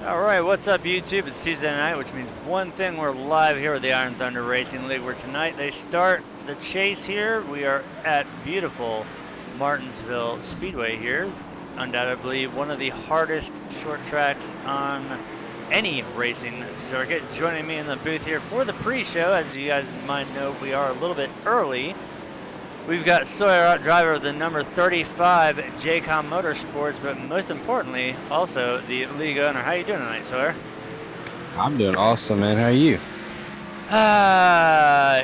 All right, what's up, YouTube? It's Tuesday night, which means one thing: we're live here with the Iron Thunder Racing League, where tonight they start the chase here. We are at beautiful Martinsville Speedway here, undoubtedly one of the hardest short tracks on any racing circuit. Joining me in the booth here for the pre-show, as you guys might know, we are a little bit early. We've got Sawyer, driver of the number 35 JCOM Motorsports, but most importantly, also the league owner. How you doing tonight, Sawyer? I'm doing awesome, man. How are you?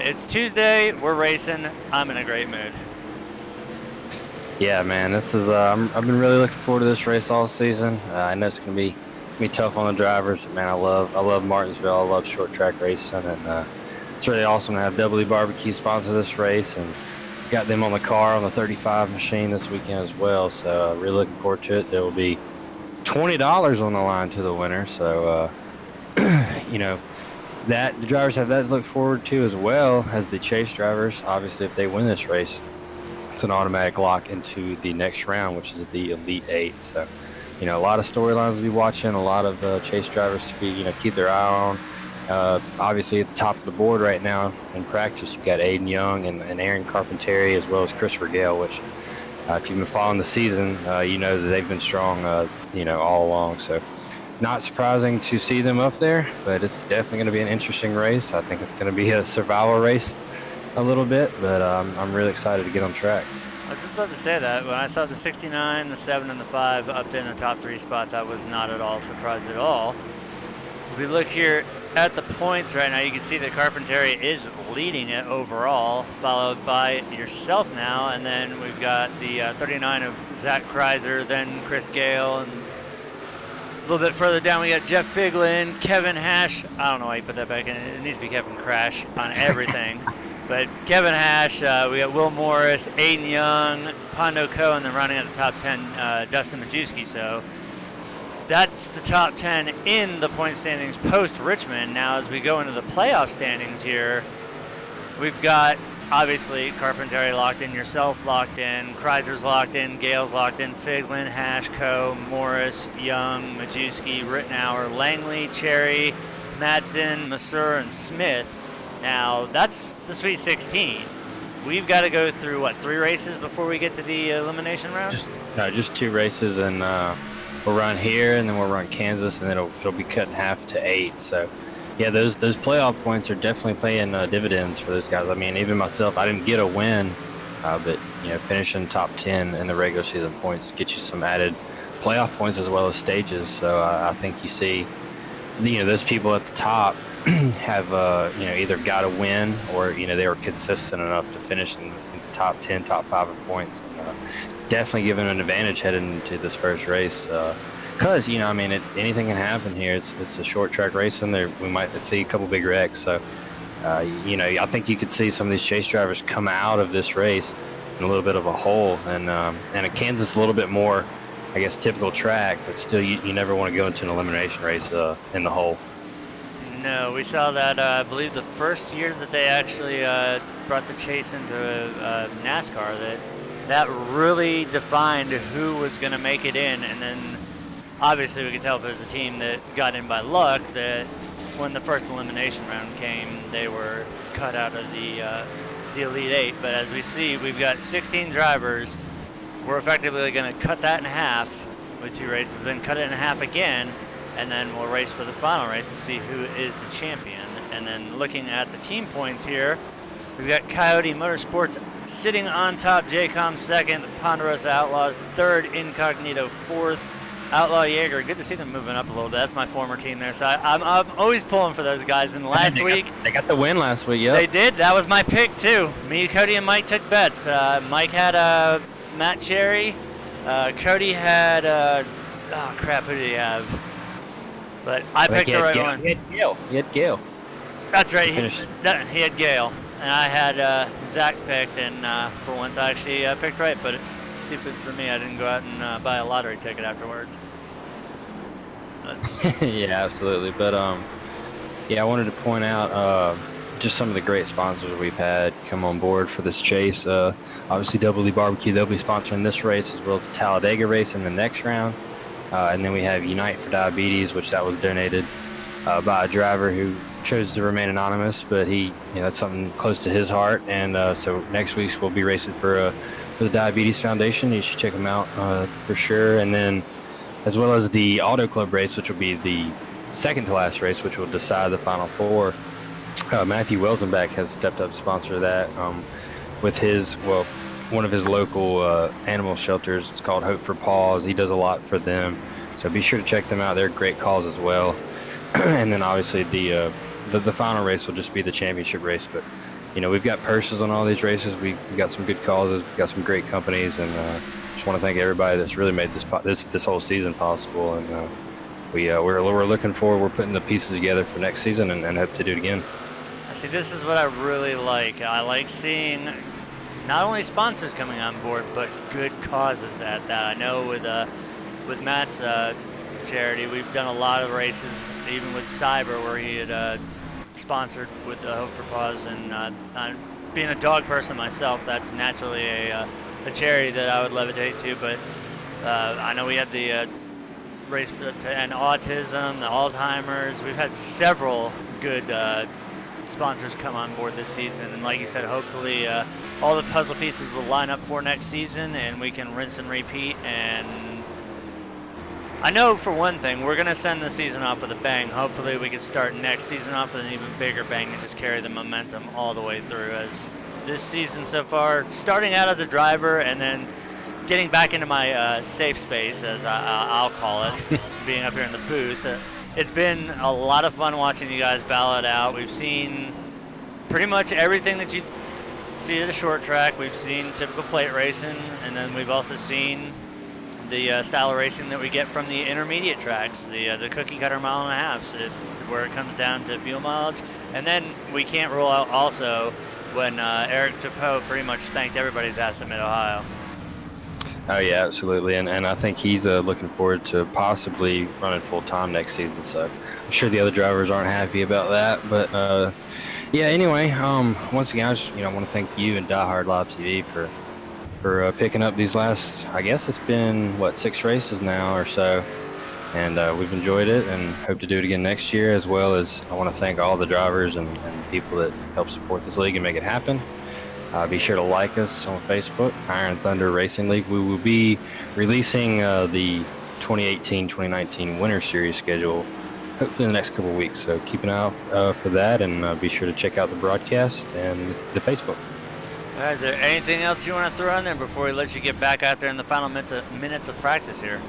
It's Tuesday. We're racing. I'm in a great mood. Yeah, man. This is. I've been really looking forward to this race all season. I know it's gonna be tough on the drivers, but man, I love Martinsville. I love short track racing, and it's really awesome to have BBQ sponsor this race, and got them on the car on the 35 machine this weekend as well. So really looking forward to it. There will be $20 on the line to the winner. So you know, that the drivers have that to look forward to, as well as the chase drivers. Obviously, if they win this race, it's an automatic lock into the next round, which is the Elite 8. So, you know, a lot of storylines to be watching, a lot of chase drivers to be, keep their eye on. Obviously, at the top of the board right now in practice, you've got Aiden Young and Aaron Carpentier, as well as Christopher Gale, which, if you've been following the season, you know that they've been strong, all along. So, not surprising to see them up there, but it's definitely going to be an interesting race. I think it's going to be a survival race a little bit, but I'm really excited to get on track. I was just about to say that. When I saw the 69, the 7, and the 5 up in the top 3 spots, I was not at all surprised at all. As we look here at the points right now, you can see that Carpentier is leading it overall, followed by yourself now, and then we've got the 39 of Zach Kreiser, then Chris Gale, and a little bit further down we got Jeff Figlin, Kevin Hash. I don't know why you put that back in. It needs to be Kevin Crash on everything. But Kevin Hash, we got Will Morris, Aiden Young, Pondo Co, and then running at the top 10, Dustin Majewski. So that's the top 10 in the point standings post-Richmond. Now as we go into the playoff standings here, we've got obviously Carpentier locked in, yourself locked in, Kreiser's locked in, Gale's locked in, Figlin, Hash, Co, Morris, Young, Majewski, Rittenauer, Langley, Cherry, Madsen, Masur, and Smith. Now that's the Sweet 16. We've got to go through, what, 3 races before we get to the elimination round? Just 2 races, and we'll run here, and then we'll run Kansas, and then it'll be cut in half to 8. So, yeah, those playoff points are definitely paying dividends for those guys. I mean, even myself, I didn't get a win, but finishing top 10 in the regular season points gets you some added playoff points as well as stages. So I think you see, those people at the top have either got a win, or they were consistent enough to finish in the top 10, top 5 of points. Definitely giving an advantage heading into this first race, because anything can happen here. It's a short track race, and we might see a couple big wrecks. So I think you could see some of these chase drivers come out of this race in a little bit of a hole, and a Kansas a little bit more, I guess, typical track, but still you never want to go into an elimination race in the hole. No, we saw that, I believe, the first year that they actually brought the chase into NASCAR, that really defined who was going to make it in. And then obviously we could tell if it was a team that got in by luck, that when the first elimination round came, they were cut out of the Elite 8. But as we see, we've got 16 drivers. We're effectively going to cut that in half with 2 races, then cut it in half again, and then we'll race for the final race to see who is the champion. And then looking at the team points here, we've got Coyote Motorsports sitting on top, JCOM second, Ponderosa Outlaws third, Incognito fourth, Outlaw Jaeger. Good to see them moving up a little bit. That's my former team there, so I'm always pulling for those guys. And last week they got the win last week. Yeah, they did. That was my pick too. Me, Cody, and Mike took bets. Mike had Matt Cherry. Cody had oh crap, who did he have? But I picked the right one. He had Gale. That's right. He had Gale. And I had Zach picked, and for once I actually picked right, but it's stupid for me. I didn't go out and buy a lottery ticket afterwards. Yeah, absolutely. But I wanted to point out just some of the great sponsors we've had come on board for this chase. Obviously, BBQ, they'll be sponsoring this race, as well as the Talladega race in the next round. And then we have Unite for Diabetes, which that was donated by a driver who chose to remain anonymous, but that's something close to his heart. And so next week we'll be racing for the Diabetes Foundation. You should check them out for sure. And then as well as the Auto Club race, which will be the second to last race, which will decide the final four. Matthew Welsenbeck has stepped up to sponsor that with one of his local animal shelters. It's called Hope for Paws. He does a lot for them, so be sure to check them out. They're a great cause as well. And then obviously the final race will just be the championship race. But we've got purses on all these races. We've got some good causes. We've got some great companies, and just want to thank everybody that's really made this whole season possible. And we're looking forward. We're putting the pieces together for next season, and hope to do it again. See, this is what I really like. I like seeing not only sponsors coming on board, but good causes at that. I know with Matt's charity, we've done a lot of races, even with Cyber, where he had sponsored with Hope for Paws. And being a dog person myself, that's naturally a charity that I would levitate to. But I know we had the race to end autism, the Alzheimer's. We've had several good sponsors come on board this season, and like you said, hopefully all the puzzle pieces will line up for next season and we can rinse and repeat. And I know for one thing, we're going to send the season off with a bang. Hopefully we can start next season off with an even bigger bang and just carry the momentum all the way through. As this season so far, starting out as a driver and then getting back into my safe space, as I'll call it, being up here in the booth. It's been a lot of fun watching you guys battle it out. We've seen pretty much everything that you see at a short track. We've seen typical plate racing, and then we've also seen the style of racing that we get from the intermediate tracks, the cookie cutter mile and a half, where it comes down to fuel mileage. And then we can't rule out also when Eric Tapeau pretty much spanked everybody's ass in Mid-Ohio. Oh yeah, absolutely, and I think he's looking forward to possibly running full time next season. So I'm sure the other drivers aren't happy about that, but yeah. Anyway, once again, I just want to thank you and Die Hard Live TV for picking up these last. I guess it's been 6 races now or so, and we've enjoyed it and hope to do it again next year. As well as I want to thank all the drivers and people that help support this league and make it happen. Be sure to like us on Facebook, Iron Thunder Racing League. We will be releasing the 2018-2019 Winter Series schedule hopefully in the next couple of weeks. So keep an eye out for that, and be sure to check out the broadcast and the Facebook. All right, is there anything else you want to throw in there before we let you get back out there in the final minutes of practice here?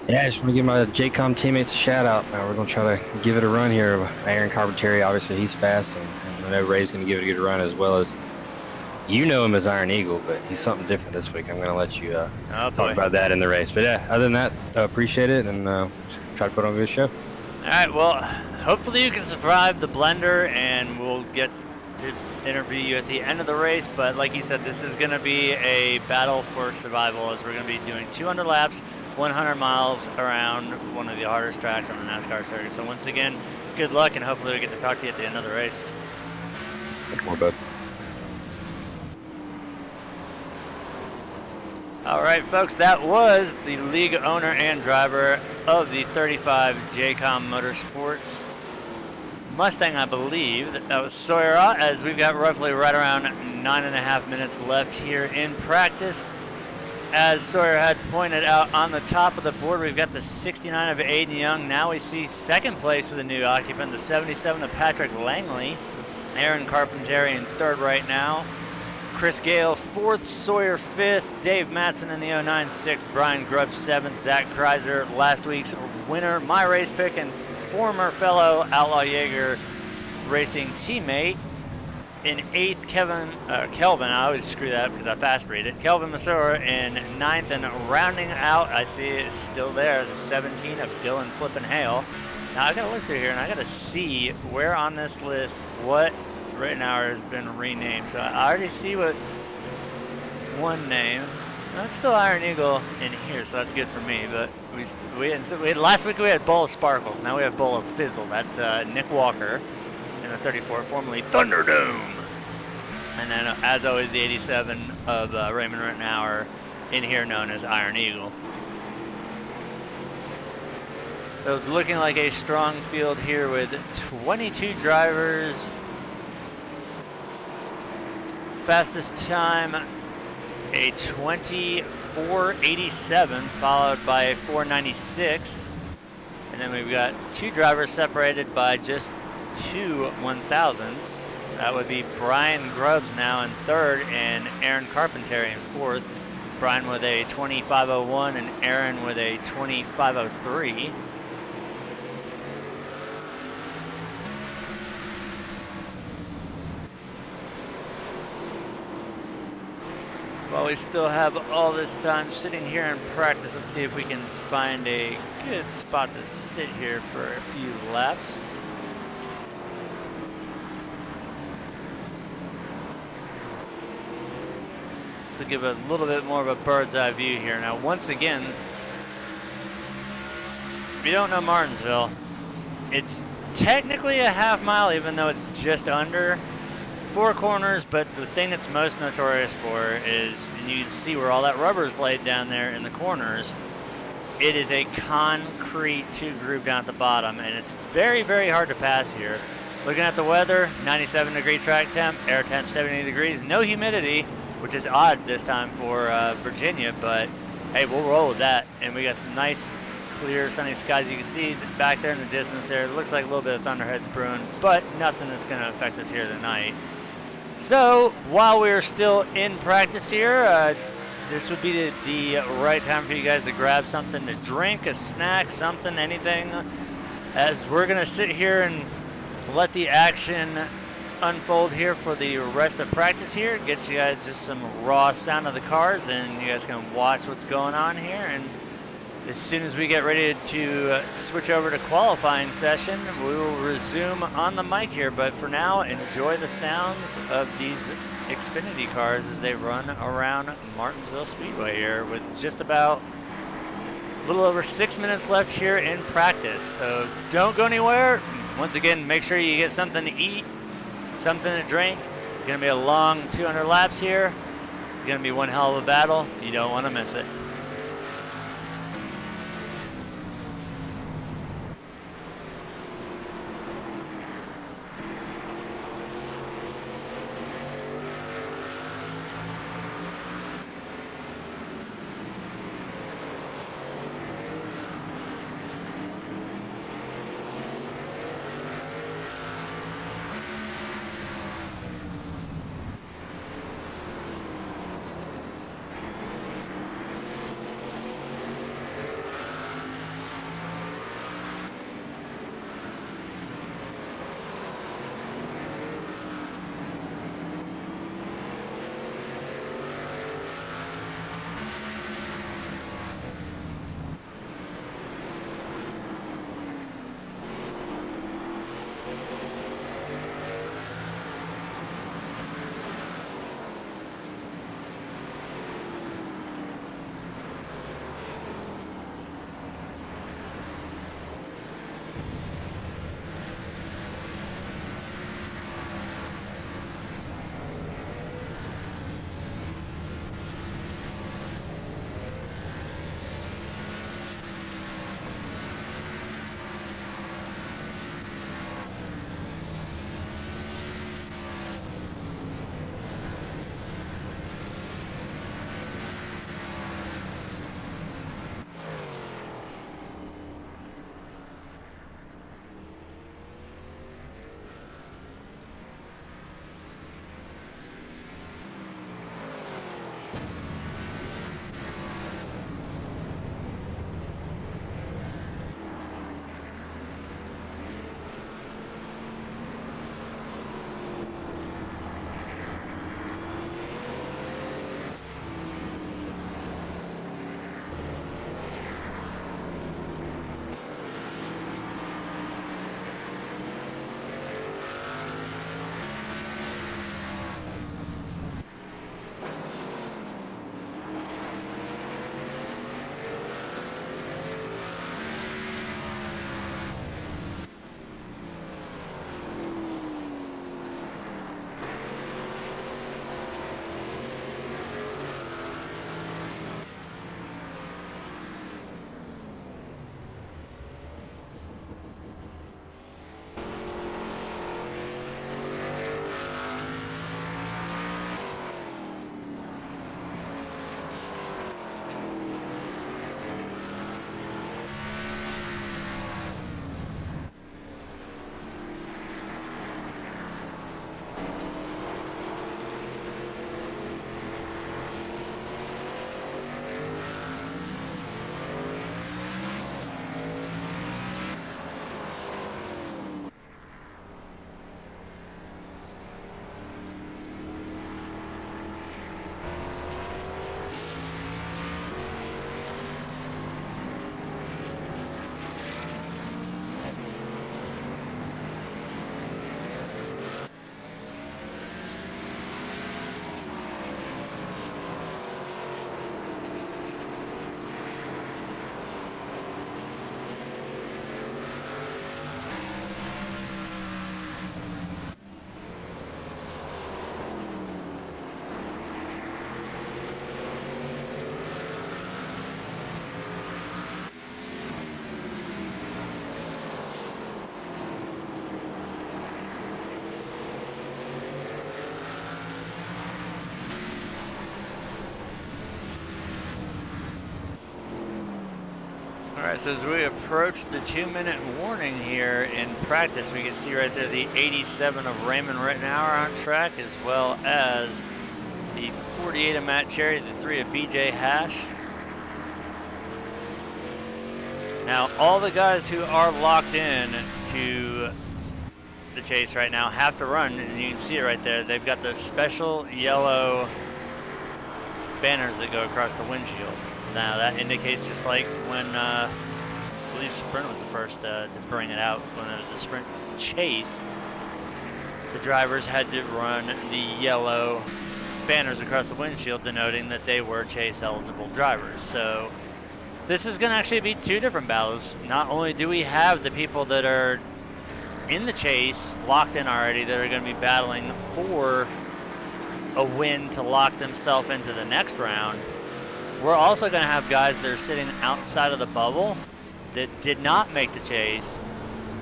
Yeah, I just want to give my JCOM teammates a shout out. Now we're going to try to give it a run here. Aaron Carpentieri, obviously he's fast, and I know Ray's going to give it a good run, as well as him as Iron Eagle, but he's something different this week. I'm going to let you talk about that in the race. But yeah, other than that, appreciate it, and try to put on a good show. All right, well, hopefully you can survive the blender, and we'll get to interview you at the end of the race. But like you said, this is going to be a battle for survival, as we're going to be doing 200 laps, 100 miles around one of the hardest tracks on the NASCAR circuit. So once again, good luck, and hopefully we get to talk to you at the end of the race. Thank you, bud. All right, folks, that was the league owner and driver of the 35 JCOM Motorsports Mustang, I believe. That was Sawyer Ott, as we've got roughly right around 9.5 minutes left here in practice. As Sawyer had pointed out on the top of the board, we've got the 69 of Aiden Young. Now we see second place for the new occupant, the 77 of Patrick Langley. Aaron Carpentieri in third right now. Chris Gale, 4th, Sawyer 5th, Dave Matson in the 09 6th, Brian Grubb 7th, Zach Kreiser, last week's winner, my race pick, and former fellow Outlaw Jaeger racing teammate. In 8th, Kelvin, I always screw that up because I fast read it, Kelvin Masura in 9th, and rounding out, I see it's still there, the 17 of Dylan Flippin' Hale. Now I gotta look through here and I gotta see where on this list what written hour has been renamed. So I already see what one name. That's still Iron Eagle in here, so that's good for me. But we had last week we had Bowl of Sparkles. Now we have Bowl of Fizzle. That's Nick Walker in the 34, formerly Thunderdome. And then as always the 87 of Raymond Rittenhour in here, known as Iron Eagle. So looking like a strong field here with 22 drivers. Fastest time, a 24:87, followed by a 4:96. And then we've got 2 drivers separated by just 2 1,000ths. That would be Brian Grubbs now in 3rd and Aaron Carpenteri in 4th. Brian with a 25:01 and Aaron with a 25:03. While we still have all this time sitting here in practice, let's see if we can find a good spot to sit here for a few laps. This will give a little bit more of a bird's eye view here. Now, once again, if you don't know Martinsville, it's technically a half mile, even though it's just under 4 corners, but the thing it's most notorious for is, and you can see where all that rubber is laid down there in the corners, it is a concrete 2-groove down at the bottom, and it's very, very hard to pass here. Looking at the weather, 97-degree track temp, air temp 70 degrees, no humidity, which is odd this time for Virginia, but hey, we'll roll with that. And we got some nice, clear, sunny skies. You can see back there in the distance there, it looks like a little bit of thunderheads brewing, but nothing that's going to affect us here tonight. So while we're still in practice here, this would be the right time for you guys to grab something to drink, a snack, something, anything, as we're going to sit here and let the action unfold here for the rest of practice here. Get you guys just some raw sound of the cars, and you guys can watch what's going on here. And as soon as we get ready to switch over to qualifying session, we will resume on the mic here. But for now, enjoy the sounds of these Xfinity cars as they run around Martinsville Speedway here with just about a little over 6 minutes left here in practice. So don't go anywhere. Once again, make sure you get something to eat, something to drink. It's going to be a long 200 laps here. It's going to be one hell of a battle. You don't want to miss it. Alright, so as we approach the 2-minute warning here in practice, we can see right there the 87 of Raymond Rittenauer on track, as well as the 48 of Matt Cherry, the 3 of BJ Hash. Now, all the guys who are locked in to the chase right now have to run, and you can see it right there. They've got those special yellow banners that go across the windshield. Now, that indicates, just like when I believe Sprint was the first to bring it out, when it was the Sprint chase, the drivers had to run the yellow banners across the windshield denoting that they were chase eligible drivers. So this is going to actually be 2 different battles. Not only do we have the people that are in the chase locked in already that are going to be battling for a win to lock themselves into the next round, we're also going to have guys that are sitting outside of the bubble that did not make the chase.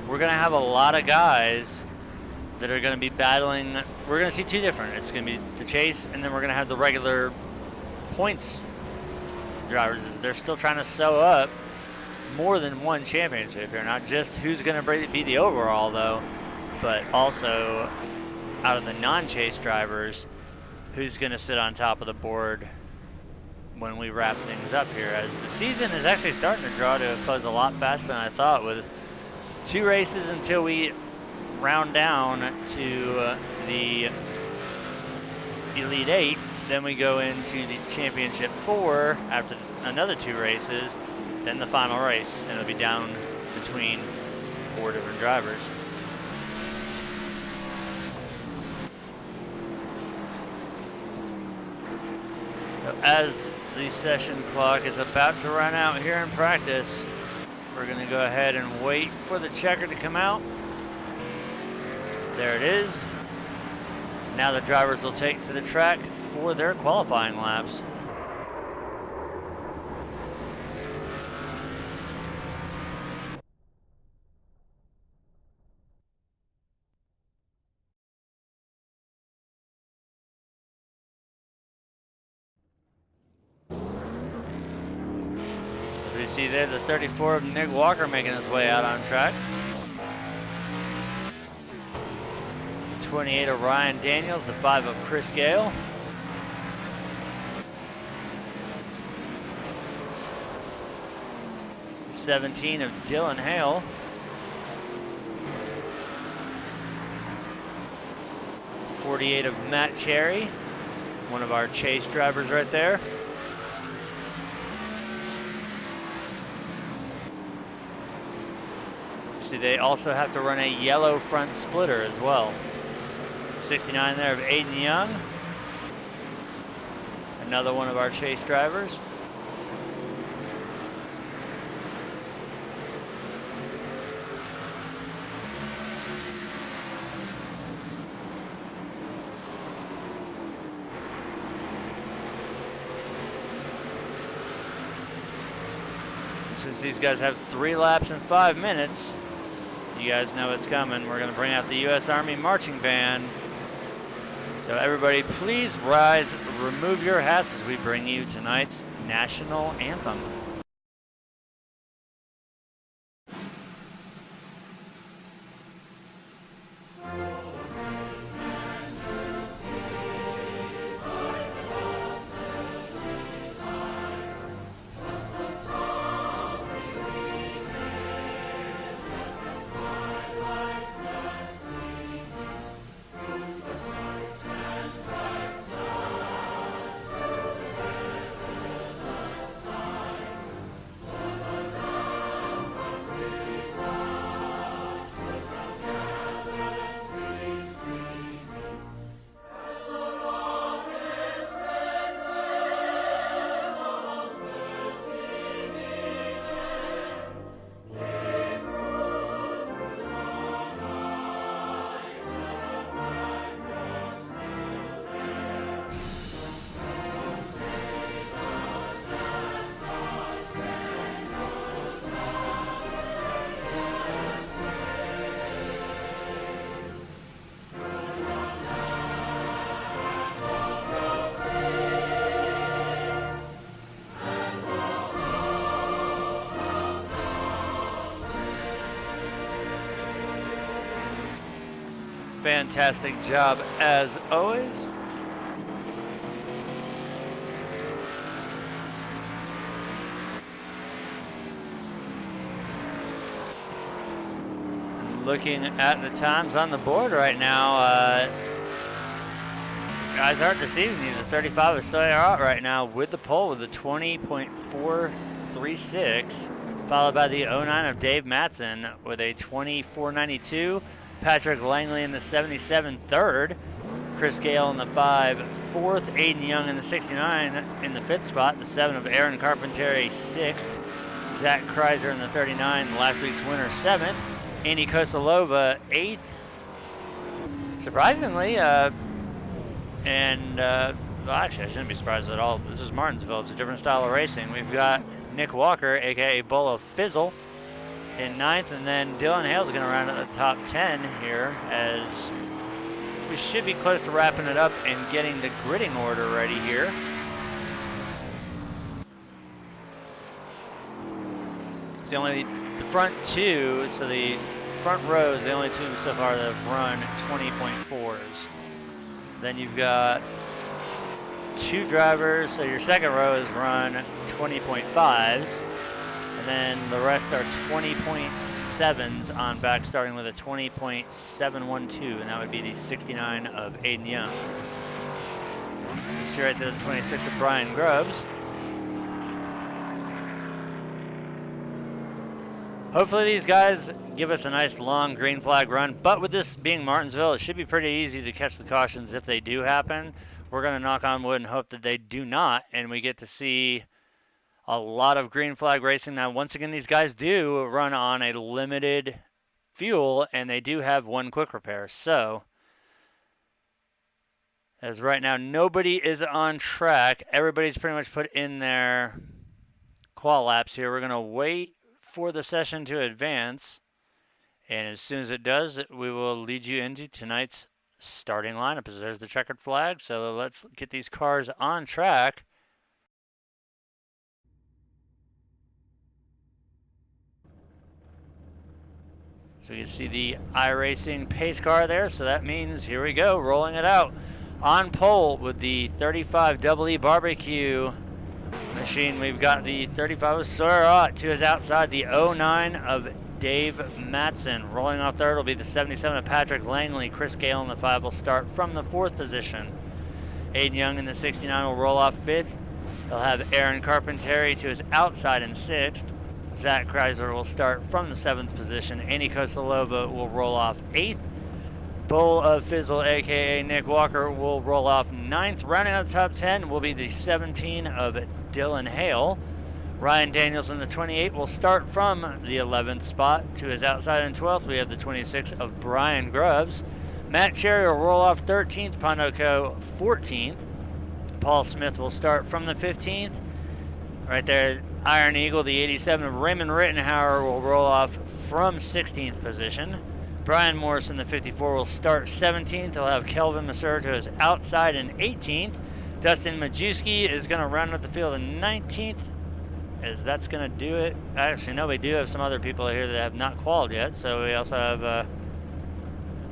We're going to have a lot of guys that are going to be battling. We're going to see 2 different. It's going to be the chase, and then we're going to have the regular points drivers. They're still trying to sew up more than one championship here. Not just who's going to be the overall, though, but also out of the non-chase drivers, who's going to sit on top of the board when we wrap things up here, as the season is actually starting to draw to a close a lot faster than I thought, with 2 races until we round down to the Elite 8. Then we go into the Championship 4 after another 2 races, then the final race, and it'll be down between 4 different drivers. So as the session clock is about to run out here in practice, we're going to go ahead and wait for the checker to come out. There it is. Now the drivers will take to the track for their qualifying laps. As we see there, the 34 of Nick Walker making his way out on track. 28 of Ryan Daniels, the 5 of Chris Gale. The 17 of Dylan Hale. The 48 of Matt Cherry, one of our chase drivers right there. See, they also have to run a yellow front splitter as well. 69 there of Aiden Young, another one of our chase drivers. Since these guys have 3 laps in 5 minutes, you guys know it's coming. We're going to bring out the U.S. Army Marching Band. So everybody, please rise, remove your hats as we bring you tonight's national anthem. fantastic job as always. Looking at the times on the board right now, guys aren't deceiving you. The 35 is Sawyer out right now with the pole with a 20.436, followed by the 09 of Dave Matson with a 24.92. Patrick Langley in the 77 third. Chris Gale in the 5 fourth. Aiden Young in the 69 in the 5th spot. The 7 of Aaron Carpentier 6th. Zach Kreiser in the 39, last week's winner 7th. Andy Kosalova 8th. Surprisingly, well, actually I shouldn't be surprised at all. This is Martinsville. It's a different style of racing. We've got Nick Walker, aka Bolo Fizzle, in 9th, and then Dylan Hale's going to round out the top 10 here, as we should be close to wrapping it up and getting the gridding order ready here. It's the front two, so the front row is the only two so far that have run 20.4s. Then you've got 2 drivers, so your second row has run 20.5s, and then the rest are 20.7s on back, starting with a 20.712, and that would be the 69 of Aiden Young. You see right there the 26 of Brian Grubbs. Hopefully these guys give us a nice long green flag run, but with this being Martinsville, it should be pretty easy to catch the cautions if they do happen. We're going to knock on wood and hope that they do not, and we get to see a lot of green flag racing. Now, once again, these guys do run on a limited fuel, and they do have 1 quick repair. So, as right now, nobody is on track. Everybody's pretty much put in their qual laps here. We're going to wait for the session to advance, and as soon as it does, we will lead you into tonight's starting lineup. As there's the checkered flag, so let's get these cars on track. So you can see the iRacing pace car there, so that means here we go, rolling it out. On pole with the 35 EE barbecue machine, we've got the 35 of Sawyer to his outside, the 09 of Dave Matson. Rolling off third will be the 77 of Patrick Langley. Chris Gale in the 5 will start from the 4th position. Aiden Young in the 69 will roll off 5th. They'll have Aaron Carpentier to his outside in 6th. Zach Kreiser will start from the 7th position. Andy Kosalova will roll off 8th. Bull of Fizzle, aka Nick Walker, will roll off 9th. Rounding out the top 10 will be the 17 of Dylan Hale. Ryan Daniels in the 28 will start from the 11th spot. To his outside in 12th, we have the 26 of Brian Grubbs. Matt Cherry will roll off 13th, Pondoco 14th. Paul Smith will start from the 15th. Right there, Iron Eagle, the 87 of Raymond Rittenhauer, will roll off from 16th position. Brian Morrison, the 54, will start 17th. He'll have Kelvin Masur to his outside in 18th. Dustin Majewski is going to round up the field in 19th, as that's going to do it. Actually, no, we do have some other people here that have not qualified yet. So we also have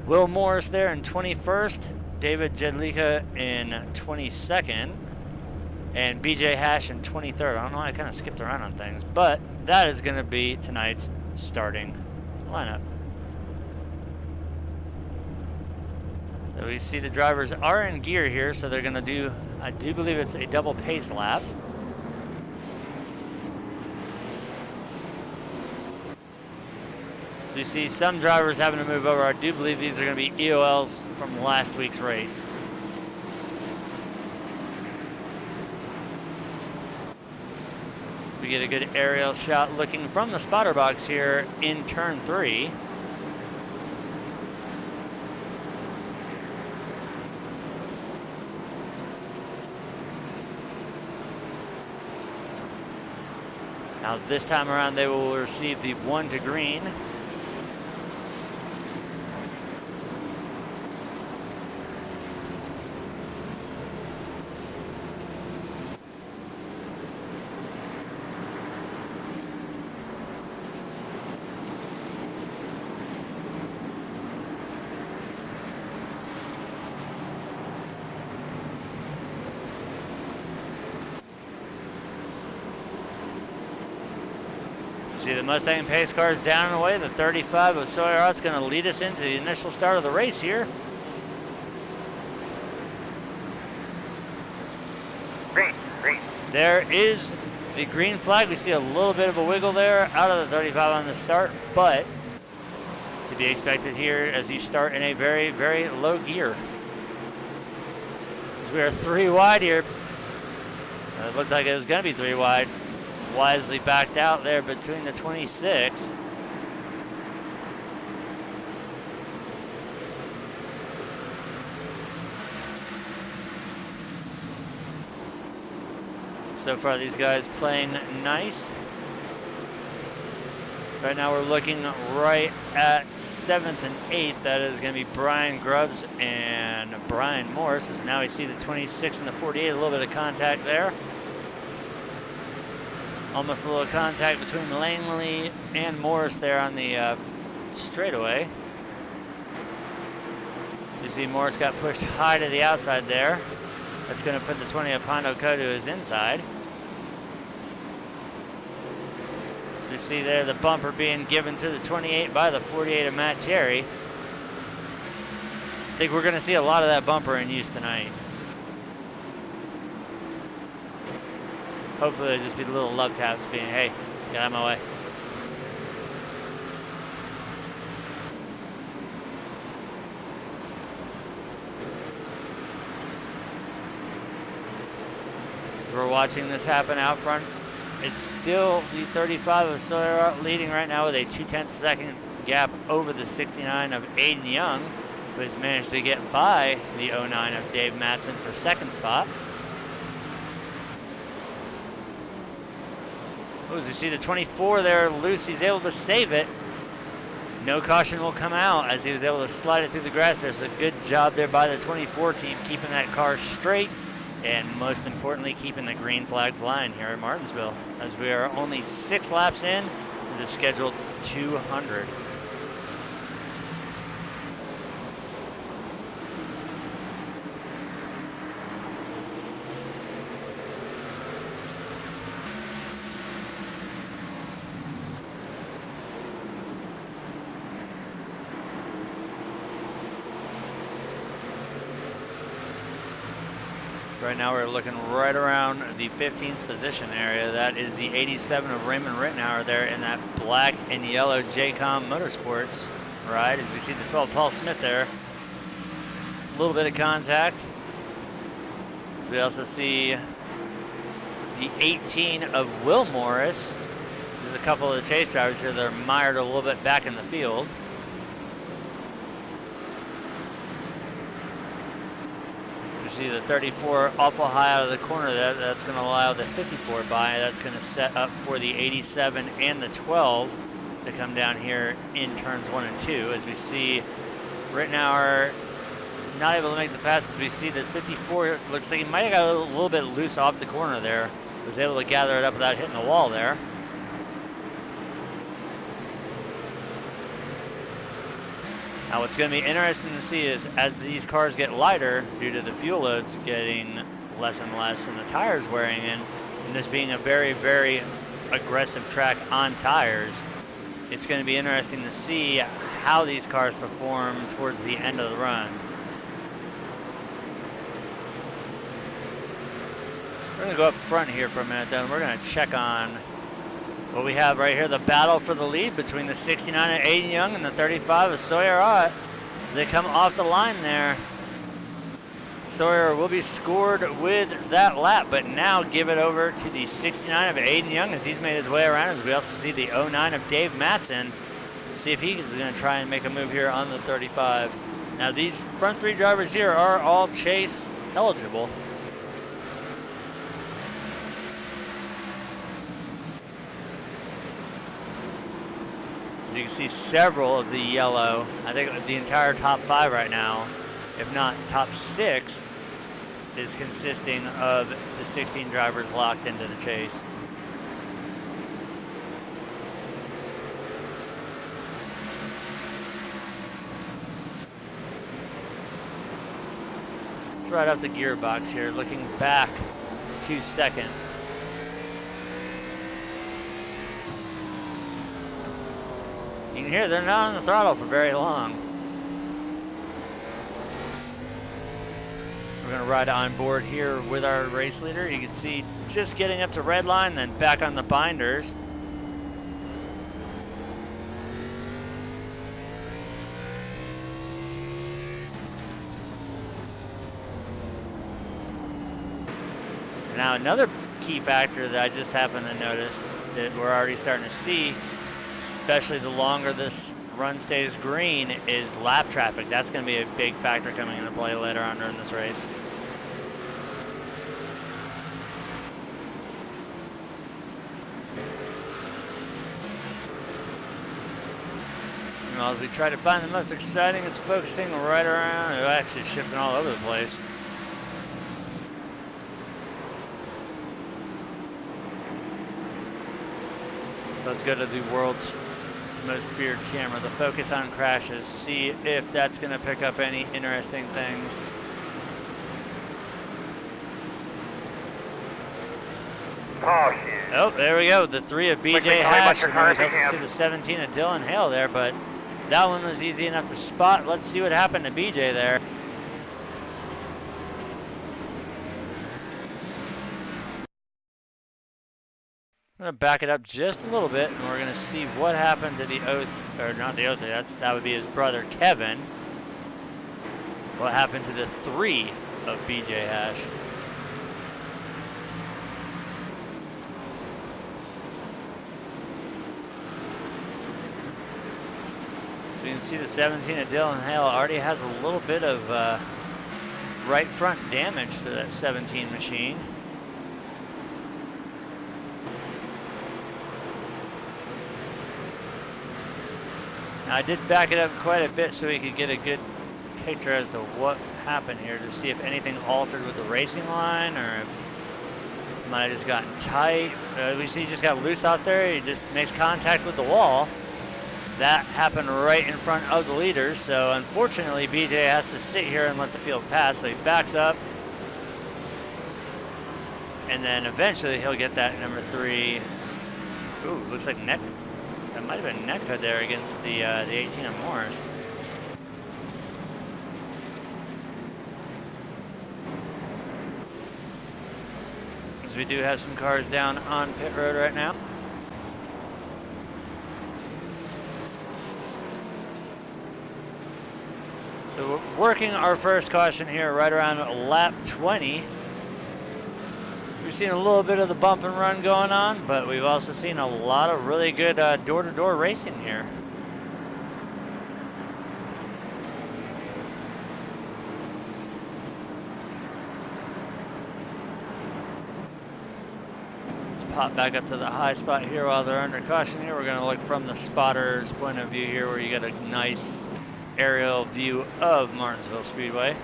Will Morris there in 21st, David Jedlicka in 22nd, and BJ Hash in 23rd. I don't know why I kind of skipped around on things, but that is going to be tonight's starting lineup. So we see the drivers are in gear here, so they're going to do, I do believe it's a double pace lap. So you see some drivers having to move over. I do believe these are going to be EOLs from last week's race. We get a good aerial shot looking from the spotter box here in turn 3. Now this time around they will receive the 1 to green. See the Mustang and pace cars down and away. The 35 of Sawyer is going to lead us into the initial start of the race here. Green. There is the green flag. We see a little bit of a wiggle there out of the 35 on the start, but to be expected here as you start in a very, very low gear. As we are 3 wide here. It looked like it was going to be 3 wide. Wisely backed out there between the 26. So far these guys playing nice. Right now we're looking right at 7th and 8th. That is going to be Brian Grubbs and Brian Morris. As now we see the 26 and the 48, a little bit of contact there. Almost a little contact between Langley and Morris there on the straightaway. You see Morris got pushed high to the outside there. That's going to put the 20 of Hondo Co to his inside. You see there the bumper being given to the 28 by the 48 of Matt Cherry. I think we're going to see a lot of that bumper in use tonight. Hopefully there'll just be little love taps being, hey, get out of my way. As we're watching this happen out front, it's still the 35 of Sawyer leading right now with a 2/10 second gap over the 69 of Aiden Young, who has managed to get by the 09 of Dave Matson for second spot. Oh, as you see the 24 there loose, he's able to save it. No caution will come out as he was able to slide it through the grass there. So good job there by the 24 team keeping that car straight and most importantly keeping the green flag flying here at Martinsville as we are only 6 laps in to the scheduled 200. Right now we're looking right around the 15th position area. That is the 87 of Raymond Rittenauer there in that black and yellow JCOM Motorsports ride. As we see the 12 Paul Smith there. A little bit of contact. We also see the 18 of Will Morris. There's a couple of the chase drivers here that are mired a little bit back in the field. See the 34 awful high out of the corner there. That's going to allow the 54 by. That's going to set up for the 87 and the 12 to come down here in turns 1 and 2. As we see Rittenauer not able to make the passes. We see that 54 looks like he might have got a little bit loose off the corner there. Was able to gather it up without hitting the wall there. Now what's going to be interesting to see is as these cars get lighter due to the fuel loads getting less and less and the tires wearing in, and this being a very, very aggressive track on tires, it's going to be interesting to see how these cars perform towards the end of the run. We're going to go up front here for a minute then. We're going to check on what we have right here, the battle for the lead between the 69 of Aiden Young and the 35 of Sawyer Ott. They come off the line there. Sawyer will be scored with that lap, but now give it over to the 69 of Aiden Young as he's made his way around. As we also see the 09 of Dave Matson. See if he is going to try and make a move here on the 35. Now these front 3 drivers here are all chase eligible. As you can see several of the yellow, I think the entire top 5 right now, if not top 6, is consisting of the 16 drivers locked into the chase. Let's ride off the gearbox here, looking back to second. You can hear they're not on the throttle for very long. We're gonna ride on board here with our race leader. You can see just getting up to red line, then back on the binders. Now another key factor that I just happened to notice that we're already starting to see, especially the longer this run stays green, is lap traffic. That's going to be a big factor coming into play later on during this race. As we try to find the most exciting, it's focusing right around, it's actually shifting all over the place. Let's go to the world's most feared camera, the focus on crashes, see if that's going to pick up any interesting things. Oh, shit. Oh, there we go, the 3 of BJ Hash, and we also see the 17 of Dylan Hale there, but that one was easy enough to spot. Let's see what happened to BJ there. I'm gonna back it up just a little bit, and we're gonna see what happened to the Oath, or not the Oath, that would be his brother Kevin. What happened to the 3 of BJ Hash? So you can see the 17 of Dylan Hale already has a little bit of right front damage to that 17 machine. I did back it up quite a bit so we could get a good picture as to what happened here, to see if anything altered with the racing line, or if it might have just gotten tight. We see he just got loose out there. He just makes contact with the wall. That happened right in front of the leaders, so unfortunately BJ has to sit here and let the field pass, so he backs up. And then eventually he'll get that number 3. Ooh, looks like neck. That might have been neck hood there against the 18 of Morris. Because we do have some cars down on pit road right now. So we're working our first caution here right around lap 20. We've seen a little bit of the bump and run going on, but we've also seen a lot of really good door-to-door racing here. Let's pop back up to the high spot here while they're under caution here. We're going to look from the spotter's point of view here, where you get a nice aerial view of Martinsville Speedway.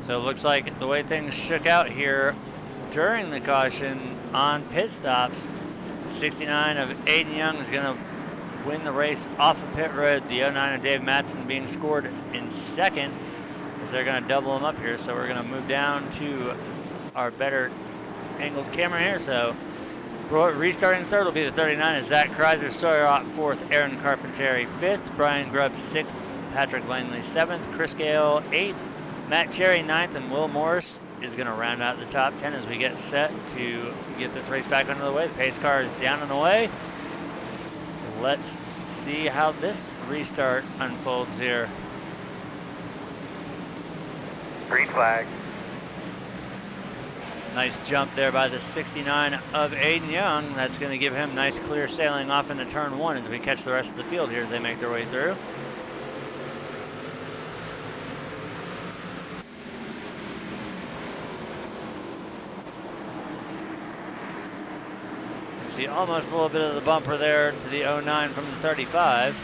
So it looks like the way things shook out here during the caution on pit stops, 69 of Aiden Young is going to win the race off of pit road. The 09 of Dave Madsen being scored in second, as they're going to double him up here. So we're going to move down to our better angled camera here. So restarting third will be the 39 of Zach Kreiser, Sawyer Ott fourth, Aaron Carpenteri fifth, Brian Grubb sixth, Patrick Langley seventh, Chris Gale eighth, Matt Cherry ninth, and Will Morris is going to round out the top 10 as we get set to get this race back under the way. The pace car is down and away. Let's see how this restart unfolds here. Green flag. Nice jump there by the 69 of Aiden Young. That's going to give him nice clear sailing off into turn 1 as we catch the rest of the field here as they make their way through. See almost a little bit of the bumper there to the 09 from the 35.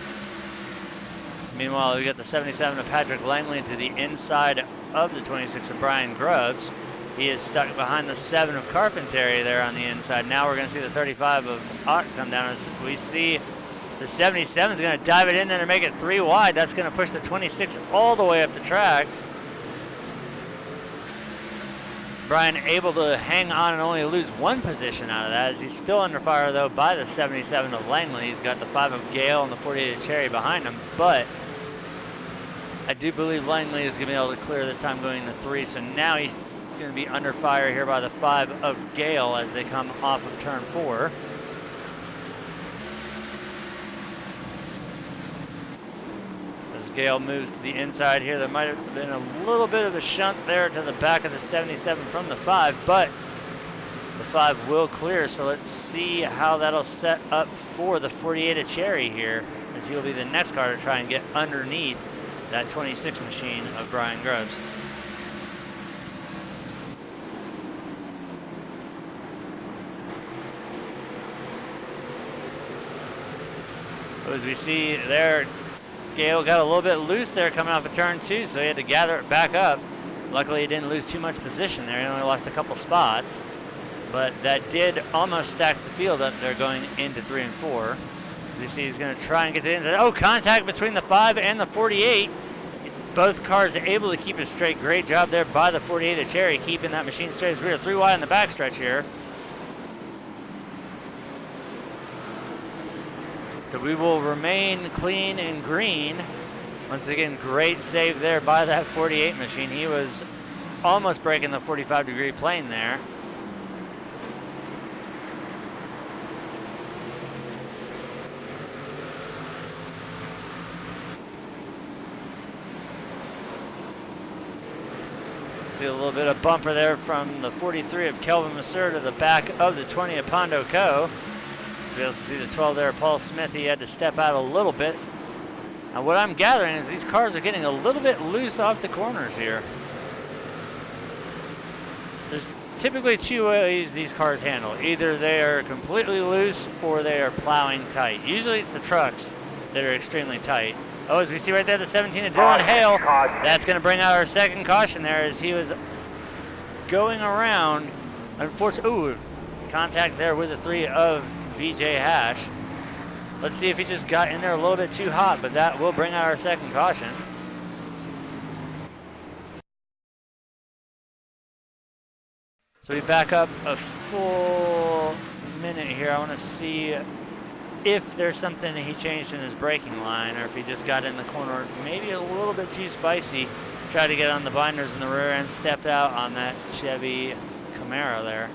Meanwhile, we got the 77 of Patrick Langley to the inside of the 26 of Brian Grubbs. He is stuck behind the 7 of Carpenteri there on the inside. Now we're going to see the 35 of Ott come down as we see The 77 is going to dive it in there and make it 3 wide. That's going to push the 26 all the way up the track. Brian able to hang on and only lose 1 position out of that, as he's still under fire though by the 77 of Langley. He's got the 5 of Gale and the 48 of Cherry behind him, but I do believe Langley is going to be able to clear this time going to 3, so now he's going to be under fire here by the 5 of Gale as they come off of turn 4. Gale moves to the inside here. There might have been a little bit of a shunt there to the back of the 77 from the 5, but the 5 will clear, so let's see how that'll set up for the 48 of Cherry here, as he'll be the next car to try and get underneath that 26 machine of Brian Grubbs. As we see there, Gale got a little bit loose there coming off of turn 2, so he had to gather it back up. Luckily, he didn't lose too much position there. He only lost a couple spots, but that did almost stack the field up there going into 3 and 4. As you see, he's going to try and get the inside. Oh, contact between the 5 and the 48. Both cars are able to keep it straight. Great job there by the 48 of Cherry, keeping that machine straight as we are 3 wide on the backstretch here. So we will remain clean and green. Once again, great save there by that 48 machine. He was almost breaking the 45-degree plane there. See a little bit of bumper there from the 43 of Kelvin Masseur to the back of the 20 of Pondo Co. Be able to see the 12 there, Paul Smith. He had to step out a little bit. Now what I'm gathering is these cars are getting a little bit loose off the corners here. There's typically 2 ways these cars handle. Either they are completely loose or they are plowing tight. Usually it's the trucks that are extremely tight. Oh, as we see right there, the 17 of Dylan Hale. That's going to bring out our second caution there as he was going around. Unfortunately, ooh, contact there with the 3 of BJ Hash. Let's see if he just got in there a little bit too hot, but that will bring out our second caution. So we back up a full minute here. I want to see if there's something that he changed in his braking line, or if he just got in the corner maybe a little bit too spicy. Tried to get on the binders in the rear end, stepped out on that Chevy Camaro there.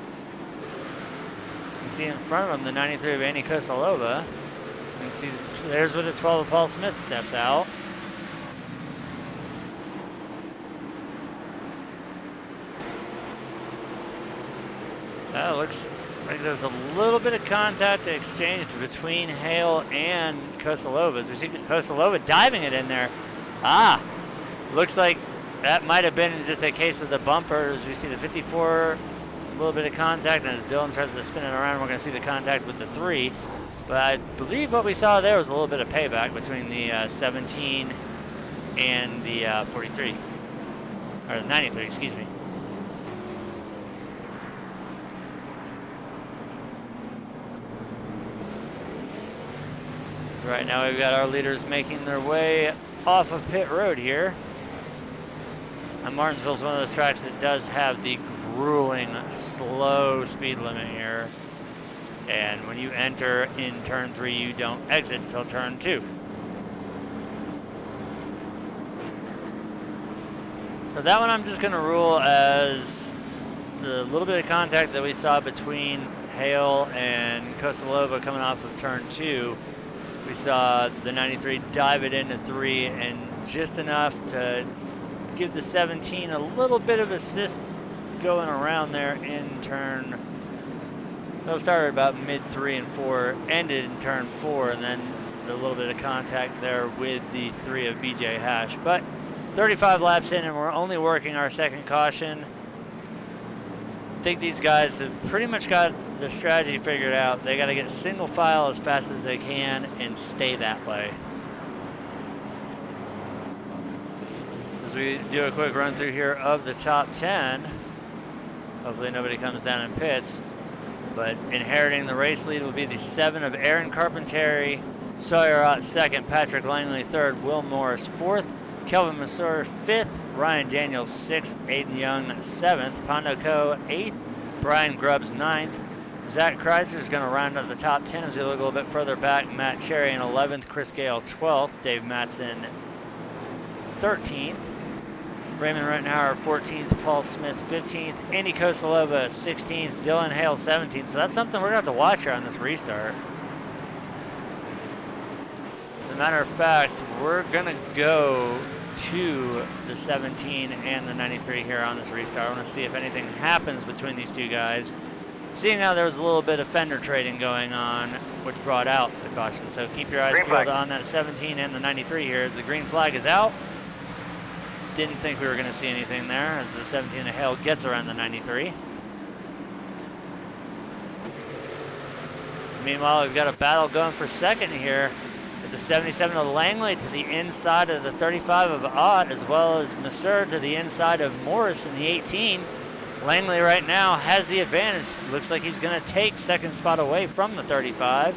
You see in front of him the 93 of Andy Kosalova. You can see there's where the 12 of Paul Smith steps out. That looks like there's a little bit of contact exchanged between Hale and Kosalova. As we see Kosalova diving it in there. Ah, looks like that might have been just a case of the bumper. As we see the 54. A little bit of contact, and as Dylan tries to spin it around, we're going to see the contact with the 3. But I believe what we saw there was a little bit of payback between the 17 and the 43. Or the 93, excuse me. Right now we've got our leaders making their way off of pit road here. And Martinsville is one of those tracks that does have the grueling slow speed limit here, and when you enter in turn 3 you don't exit until turn 2. So that one I'm just going to rule as the little bit of contact that we saw between Hale and Kosalova coming off of turn 2. We saw the 93 dive it into 3 and just enough to give the 17 a little bit of assist going around there in turn. They'll start about mid 3 and 4, ended in turn 4, and then a little bit of contact there with the 3 of BJ Hash. But 35 laps in, and we're only working our second caution. I think these guys have pretty much got the strategy figured out. They got to get single file as fast as they can and stay that way. As we do a quick run through here of the top 10. Hopefully nobody comes down and pits. But inheriting the race lead will be the 7 of Aaron Carpenteri, Sawyer Ott second, Patrick Langley third, Will Morris fourth, Kelvin Masur fifth, Ryan Daniels sixth, Aiden Young seventh, Pondo Co eighth, Brian Grubbs ninth. Zach Kreiser is going to round out the top 10 as we look a little bit further back. Matt Cherry in 11th, Chris Gale 12th, Dave Matson 13th, Raymond Rittenhauer 14th, Paul Smith 15th, Andy Kostalova 16th, Dylan Hale 17th. So that's something we're going to have to watch here on this restart. As a matter of fact, we're going to go to the 17 and the 93 here on this restart. I want to see if anything happens between these two guys. Seeing how there was a little bit of fender trading going on, which brought out the caution. So keep your eyes peeled on that 17 and the 93 here as the green flag is out. Didn't think we were going to see anything there as the 17 of Hale gets around the 93. Meanwhile, we've got a battle going for second here with the 77 of Langley to the inside of the 35 of Ott, as well as Masur to the inside of Morris in the 18. Langley right now has the advantage. Looks like he's going to take second spot away from the 35.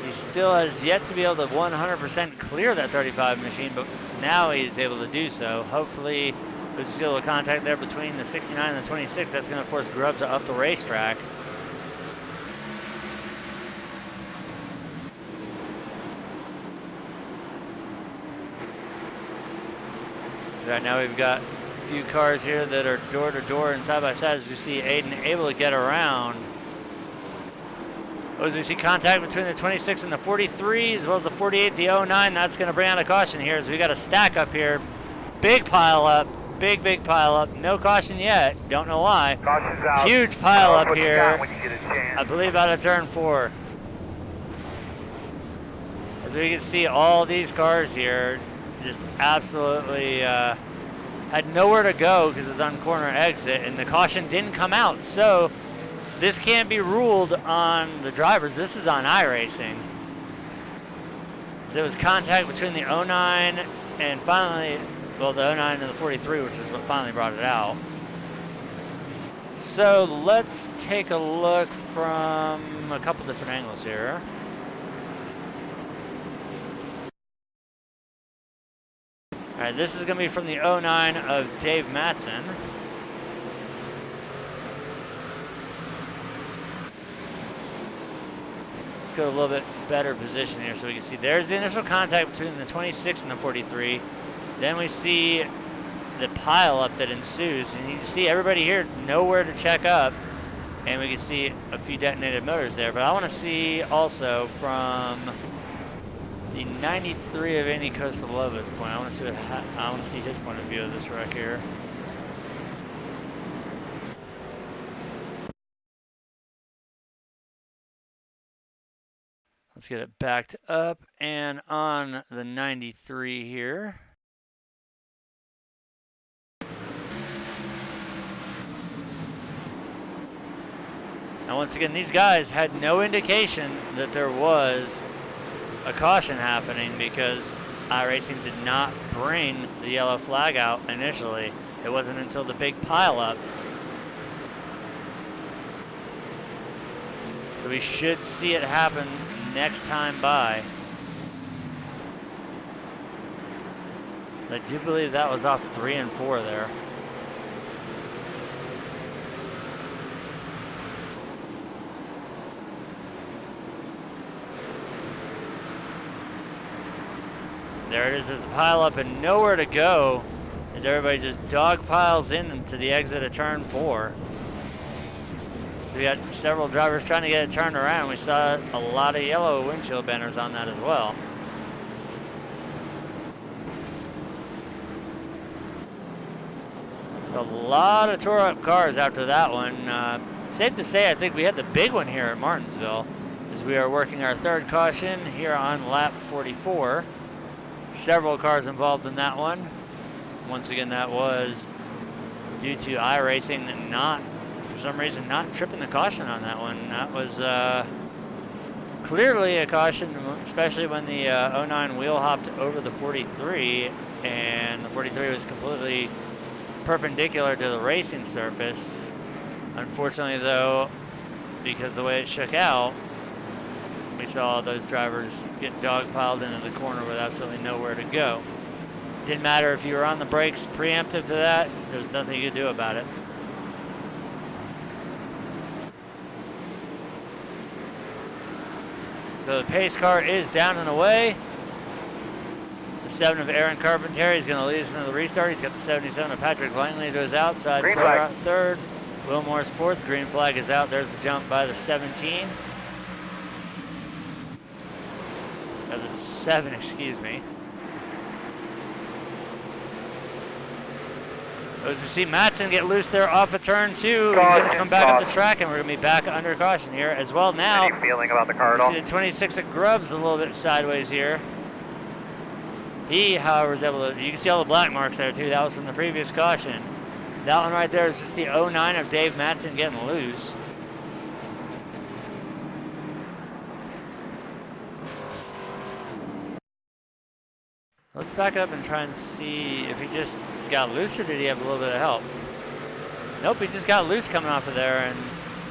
He still has yet to be able to 100% clear that 35 machine, but now he's able to do so. Hopefully, there's still a contact there between the 69 and the 26. That's going to force Grubbs up the racetrack. Right now we've got a few cars here that are door to door and side by side as you see Aiden able to get around. As we see contact between the 26 and the 43 as well as the 48, the 09. That's going to bring out a caution here as we got a stack up here. Big pile up, big pile up. No caution yet, don't know why. Caution's out. Huge pile up What you here. got when you get a chance. I believe out of turn 4. As we can see all these cars here just absolutely had nowhere to go because it's on corner exit and the caution didn't come out. So this can't be ruled on the drivers. This is on iRacing. So there was contact between the 09 and finally, well, the 09 and the 43, which is what finally brought it out. So let's take a look from a couple different angles here. All right, this is going to be from the 09 of Dave Matson. Let's go to a little bit better position here so we can see. There's the initial contact between the 26 and the 43. Then we see the pile up that ensues. And you see everybody here nowhere to check up. And we can see a few detonated motors there. But I want to see also from the 93 of Andy Kostalova's point. I want to see his point of view of this wreck here. Let's get it backed up and on the 93 here. Now once again, these guys had no indication that there was a caution happening because iRacing did not bring the yellow flag out initially. It wasn't until the big pile up. So we should see it happen next time by. I do believe that was off 3 and 4 there. There it is, there's the pile up and nowhere to go as everybody just dog piles into the exit of turn 4. We got several drivers trying to get it turned around. We saw a lot of yellow windshield banners on that as well. A lot of tore up cars after that one. Safe to say, I think we had the big one here at Martinsville as we are working our third caution here on lap 44. Several cars involved in that one. Once again, that was due to iRacing not, for some reason, not tripping the caution on that one. That was clearly a caution, especially when the 09 wheel hopped over the 43, and the 43 was completely perpendicular to the racing surface. Unfortunately, though, because the way it shook out, we saw those drivers get dogpiled into the corner with absolutely nowhere to go. Didn't matter if you were on the brakes preemptive to that, there's nothing you could do about it. So the pace car is down and away. The 7 of Aaron Carpentier is going to lead us into the restart. He's got the 77 of Patrick Langley to his outside. Green Sawyer flag. out third. Will Morris fourth. Green flag is out. There's the jump by the 17. Or the 7, excuse me. As we see Matson get loose there off of turn 2. He's going to Caution, come back up the caution. track, and we're going to be back under caution here as well now. Any feeling about the car at You all? see the 26 of Grubbs a little bit sideways here. He, however, is able to, you can see all the black marks there too. That was from the previous caution. That one right there is just the 09 of Dave Matson getting loose. Let's back up and try and see if he just got loose or did he have a little bit of help? Nope, he just got loose coming off of there and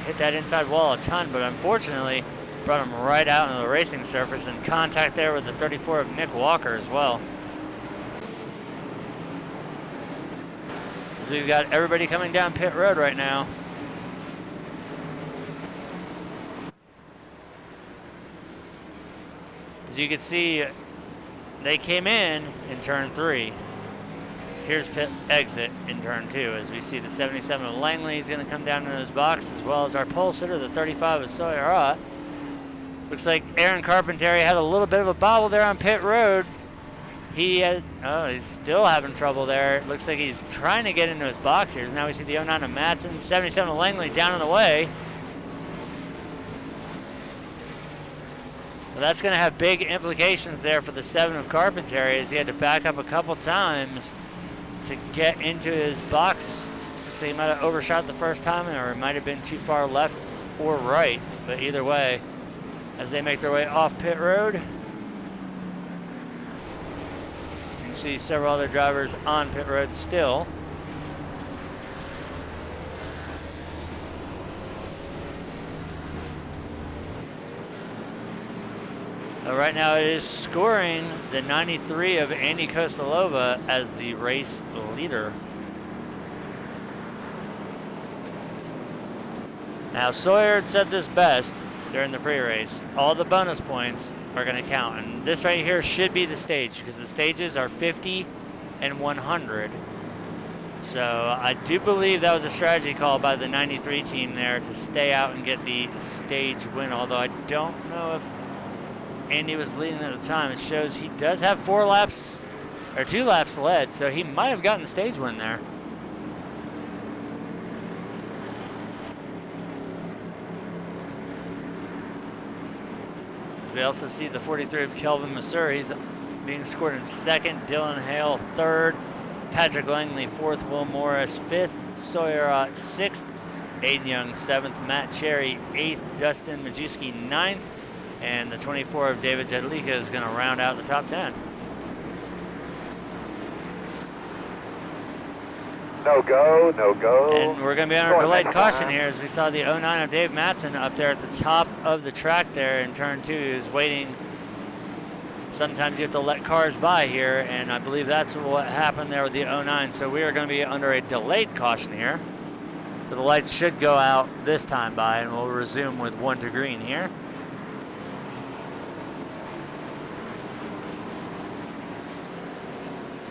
hit that inside wall a ton, but unfortunately brought him right out into the racing surface and contact there with the 34 of Nick Walker as well. So we've got everybody coming down pit road right now. As you can see, they came in turn 3. Here's pit exit in turn 2 as we see the 77 of Langley is going to come down into his box, as well as our pole sitter, the 35 of Sawyer. Looks like Aaron Carpentier had a little bit of a bobble there on pit road. He's still having trouble there. It looks like he's trying to get into his box here. Now we see the 09 of Matson, 77 of Langley down and away. Well, that's going to have big implications there for the 7 of Carpentier, as he had to back up a couple times to get into his box. Looks like he might have overshot the first time, or it might have been too far left or right. But either way, as they make their way off pit road, you can see several other drivers on pit road still. Right now it is scoring the 93 of Andy Kostalova as the race leader. Now Sawyer said this best during the pre-race. All the bonus points are going to count, and this right here should be the stage because the stages are 50 and 100. So I do believe that was a strategy call by the 93 team there to stay out and get the stage win, although I don't know if Andy was leading at the time. It shows he does have 2 laps led, so he might have gotten the stage win there. We also see the 43 of Kelvin Masur. He's being scored in 2nd. Dylan Hale 3rd. Patrick Langley 4th. Will Morris 5th. Sawyer 6th. Aiden Young 7th. Matt Cherry 8th. Dustin Majewski 9th. And the 24 of David Jedlicka is going to round out the top 10. No go, no go. And we're going to be under delayed caution here, as we saw the 09 of Dave Matson up there at the top of the track there in turn 2. Is waiting. Sometimes you have to let cars by here, and I believe that's what happened there with the 09. So we are going to be under a delayed caution here. So the lights should go out this time by, and we'll resume with 1 to green here.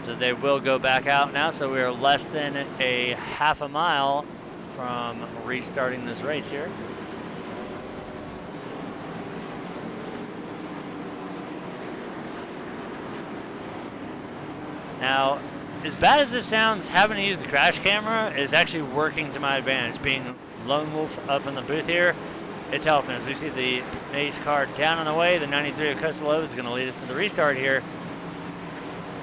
So they will go back out now, so we are less than a half a mile from restarting this race here. Now, as bad as this sounds, having to use the crash camera is actually working to my advantage. Being lone wolf up in the booth here, it's helping us. We see the Maze car down and away. The 93 of Kostalova is going to lead us to the restart here.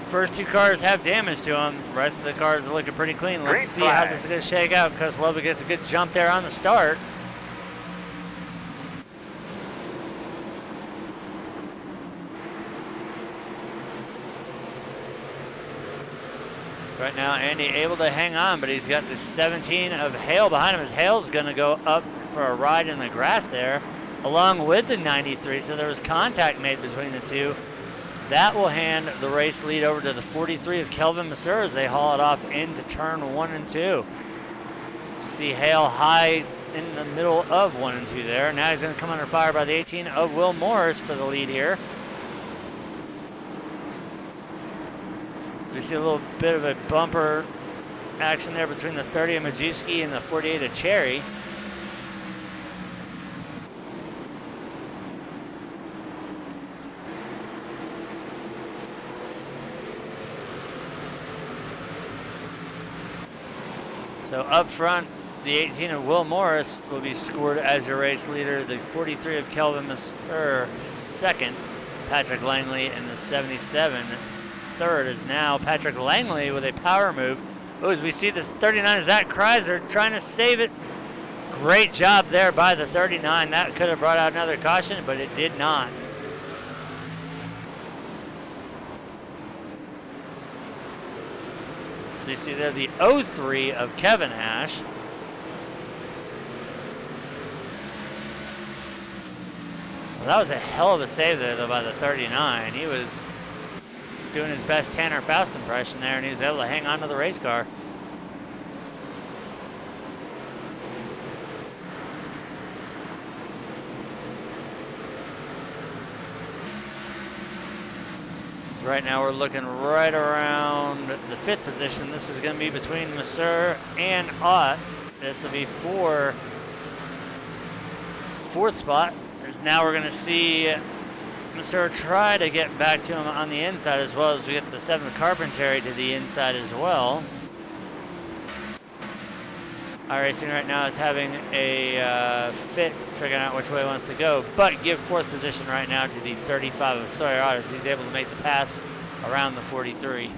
First 2 cars have damage to them. The rest of the cars are looking pretty clean. Let's see how this is going to shake out. Kostalova gets a good jump there on the start. Right now, Andy able to hang on, but he's got the 17 of Hale behind him as Hale's going to go up for a ride in the grass there, along with the 93. So there was contact made between the two. That will hand the race lead over to the 43 of Kelvin Masseur as they haul it off into turn 1 and 2. See Hale high in the middle of 1 and 2 there. Now he's going to come under fire by the 18 of Will Morris for the lead here. So we see a little bit of a bumper action there between the 30 of Majewski and the 48 of Cherry. So up front, the 18 of Will Morris will be scored as your race leader. The 43 of Kelvin Masseur second. Patrick Langley in the 77. Third is now Patrick Langley with a power move. Oh, as we see this 39 is Zach Kreiser trying to save it. Great job there by the 39. That could have brought out another caution, but it did not. So you see there the 03 of Kevin Ash. Well, that was a hell of a save there though by the 39. He was doing his best Tanner Faust impression there, and he was able to hang on to the race car. Right now we're looking right around the 5th position. This is going to be between Masseur and Ott. This will be for 4th spot. As now we're going to see Masseur try to get back to him on the inside, as well as we get the 7 Carpentry to the inside as well. iRacing right now is having a fit, figuring out which way he wants to go, but give 4th position right now to the 35 of Sawyer Ott as he's able to make the pass around the 43.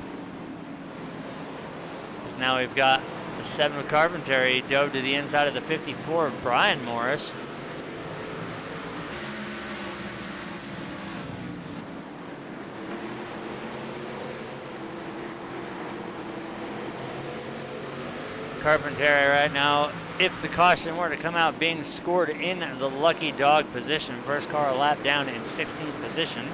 As now we've got the 7 of Carpentry dove to the inside of the 54 of Brian Morris. Carpentry right now, if the caution were to come out, being scored in the lucky dog position. First car a lap down in 16th position.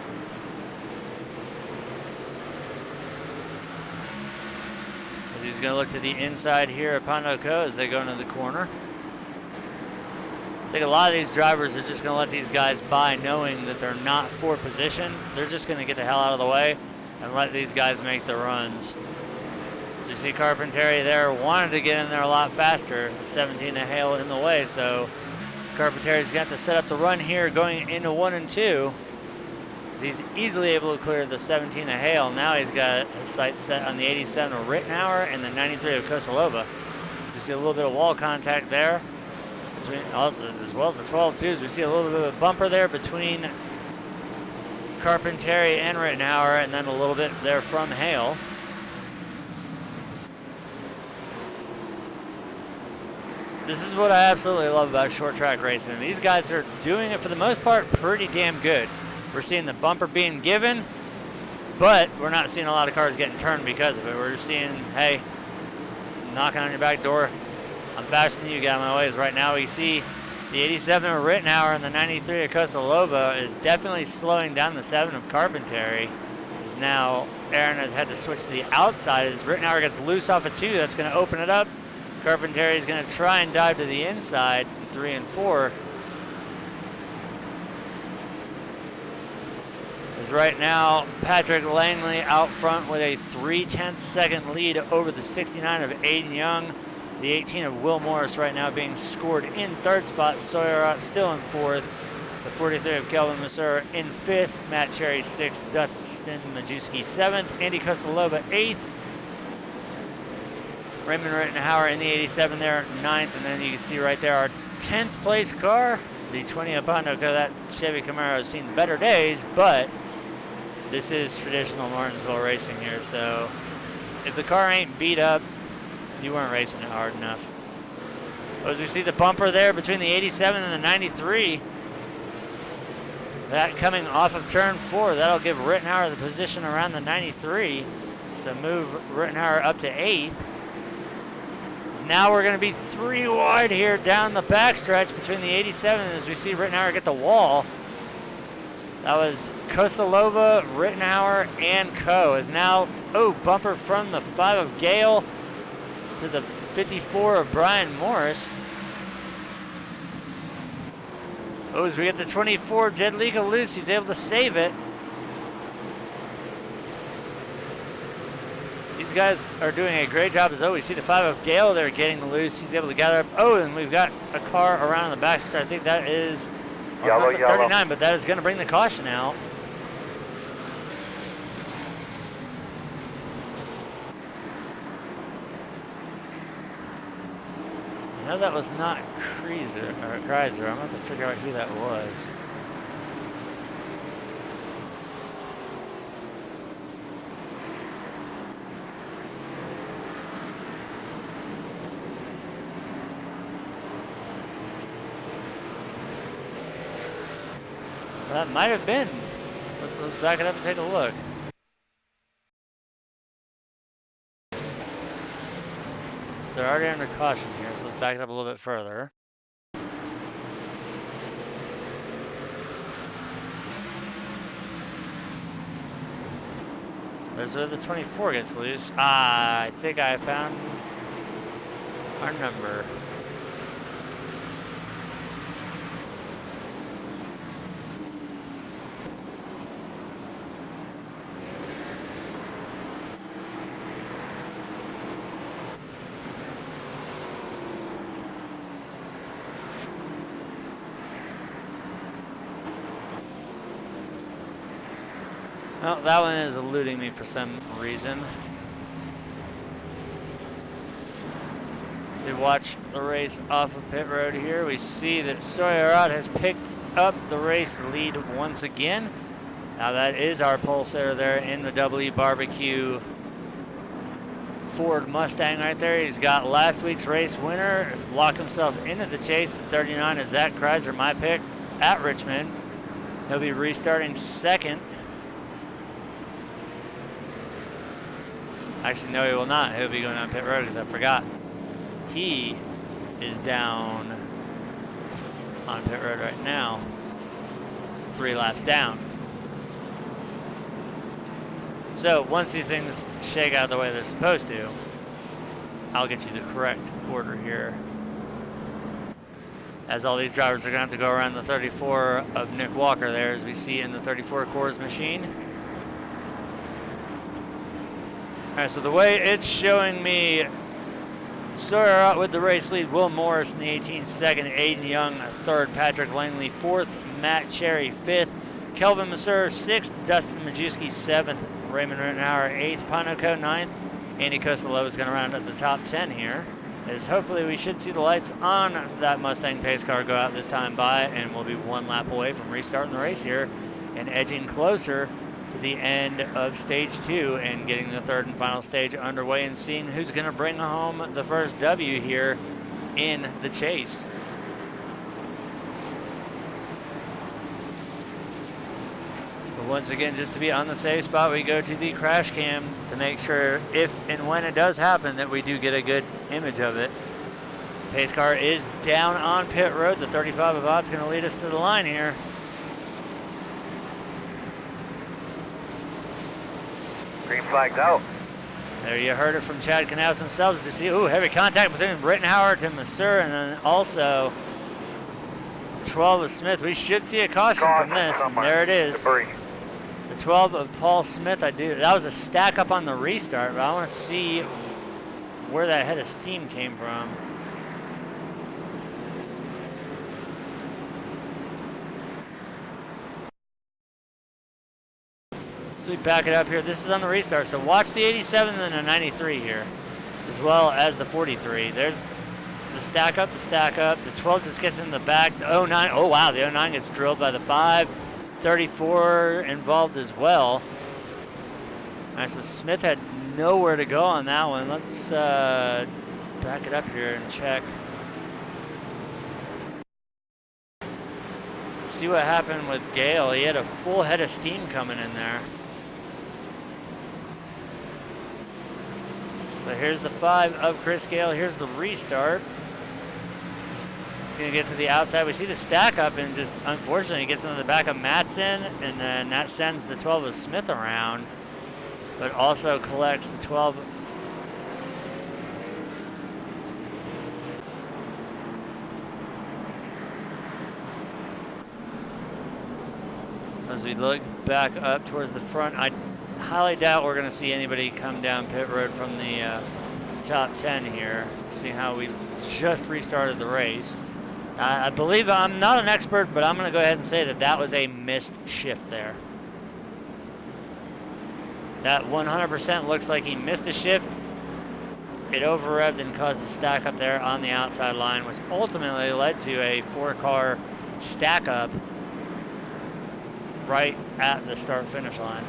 As he's going to look to the inside here at Pondo Co as they go into the corner. I think a lot of these drivers are just going to let these guys by, knowing that they're not for position. They're just going to get the hell out of the way and let these guys make the runs. You see Carpentry there wanted to get in there a lot faster. 17 of Hale in the way, so Carpentry's got to set up the run here going into 1 and 2. He's easily able to clear the 17 of Hale. Now he's got his sights set on the 87 of Rittenauer and the 93 of Kosalova. You see a little bit of wall contact there, between, as well as the 12 twos. We see a little bit of a bumper there between Carpentry and Rittenauer, and then a little bit there from Hale. This is what I absolutely love about short track racing. These guys are doing it for the most part pretty damn good. We're seeing the bumper being given, but we're not seeing a lot of cars getting turned because of it. We're just seeing, hey, knocking on your back door. I'm faster than you, get out of my ways. Right now we see the 87 of Rittenauer and the 93 of Kosalova is definitely slowing down the 7 of Carpentry. As now Aaron has had to switch to the outside as Rittenauer gets loose off of 2. That's going to open it up. Carpentry is going to try and dive to the inside in 3 and 4. As right now, Patrick Langley out front with a 3/10 second lead over the 69 of Aiden Young. The 18 of Will Morris right now being scored in 3rd spot. Sawyer Ott still in 4th. The 43 of Kelvin Masseur in 5th. Matt Cherry 6th. Dustin Majewski 7th. Andy Kosalova 8th. Raymond Rittenauer in the 87 there, 9th, and then you can see right there our 10th place car, the 20 of Pondo Co. That Chevy Camaro has seen better days, but this is traditional Martinsville racing here, so if the car ain't beat up, you weren't racing it hard enough. As we see the bumper there between the 87 and the 93, that coming off of turn 4, that'll give Rittenauer the position around the 93, so move Rittenauer up to 8th. now we're going to be 3 wide here down the backstretch between the 87, as we see Rittenhauer get the wall. That was Kosalova, Rittenhauer, and Co. Is now, bumper from the 5 of Gale to the 54 of Brian Morris. As we get the 24, Jedlicka loose, he's able to save it. These guys are doing a great job as always. See the 5 of Gale there getting loose. He's able to gather up. And we've got a car around the back. So I think that is yellow, 39, but that is going to bring the caution out. No, that was not Kreiser. I'm going to have to figure out who that was. That might have been. Let's back it up and take a look. So they're already under caution here, so let's back it up a little bit further. There's where the 24 gets loose. I think I found our number. Well, that one is eluding me for some reason. We watch the race off of pit road here. We see that Sawyer has picked up the race lead once again. Now that is our pole sitter there in the WE BBQ Ford Mustang right there. He's got last week's race winner, locked himself into the chase. The 39 is Zach Kreiser, my pick, at Richmond. He'll be restarting second. Actually, no, he will not. He'll be going on pit road because I forgot. He is down on pit road right now. 3 laps down. So once these things shake out the way they're supposed to, I'll get you the correct order here. As all these drivers are going to have to go around the 34 of Nick Walker there, as we see in the 34 Coors machine. Alright, so the way it's showing me, Sawyer out with the race lead, Will Morris in the 18th, second, Aiden Young, third, Patrick Langley, fourth, Matt Cherry, fifth, Kelvin Masur, sixth, Dustin Majewski, seventh, Raymond Rittenhauer, eighth, Panoco, ninth, Andy Kosalova is going to round up the top 10 here. As hopefully we should see the lights on that Mustang pace car go out this time by, and we'll be 1 lap away from restarting the race here and edging closer to the end of stage 2 and getting the third and final stage underway and seeing who's going to bring home the first W here in the chase. But once again, just to be on the safe spot, we go to the crash cam to make sure if and when it does happen that we do get a good image of it. Pace car is down on pit road. The 35 of Ott's going to lead us to the line here. Green flag's out. There you heard it from Chad Canals himself. As you see, heavy contact between Rittenhauer to Masur, and then also 12 of Smith. We should see a caution from this, and there it is. Debris. The 12 of Paul Smith. That was a stack up on the restart, but I want to see where that head of steam came from. So we back it up here. This is on the restart, so watch the 87 and the 93 here, as well as the 43. There's the stack up, The 12 just gets in the back. The 09, oh wow, the 09 gets drilled by the 5. 34 involved as well. All right, so Smith had nowhere to go on that one. Let's back it up here and check. See what happened with Gale. He had a full head of steam coming in there. So here's the 5 of Chris Gale. Here's the restart. It's going to get to the outside. We see the stack up and just unfortunately gets into the back of Matson, and then that sends the 12 of Smith around, but also collects the 12. As we look back up towards the front, I highly doubt we're going to see anybody come down pit road from the top 10 here. See how we just restarted the race. I believe, I'm not an expert, but I'm going to go ahead and say that that was a missed shift there. That 100% looks like he missed a shift. It over-revved and caused a stack up there on the outside line, which ultimately led to a 4-car stack up right at the start-finish line.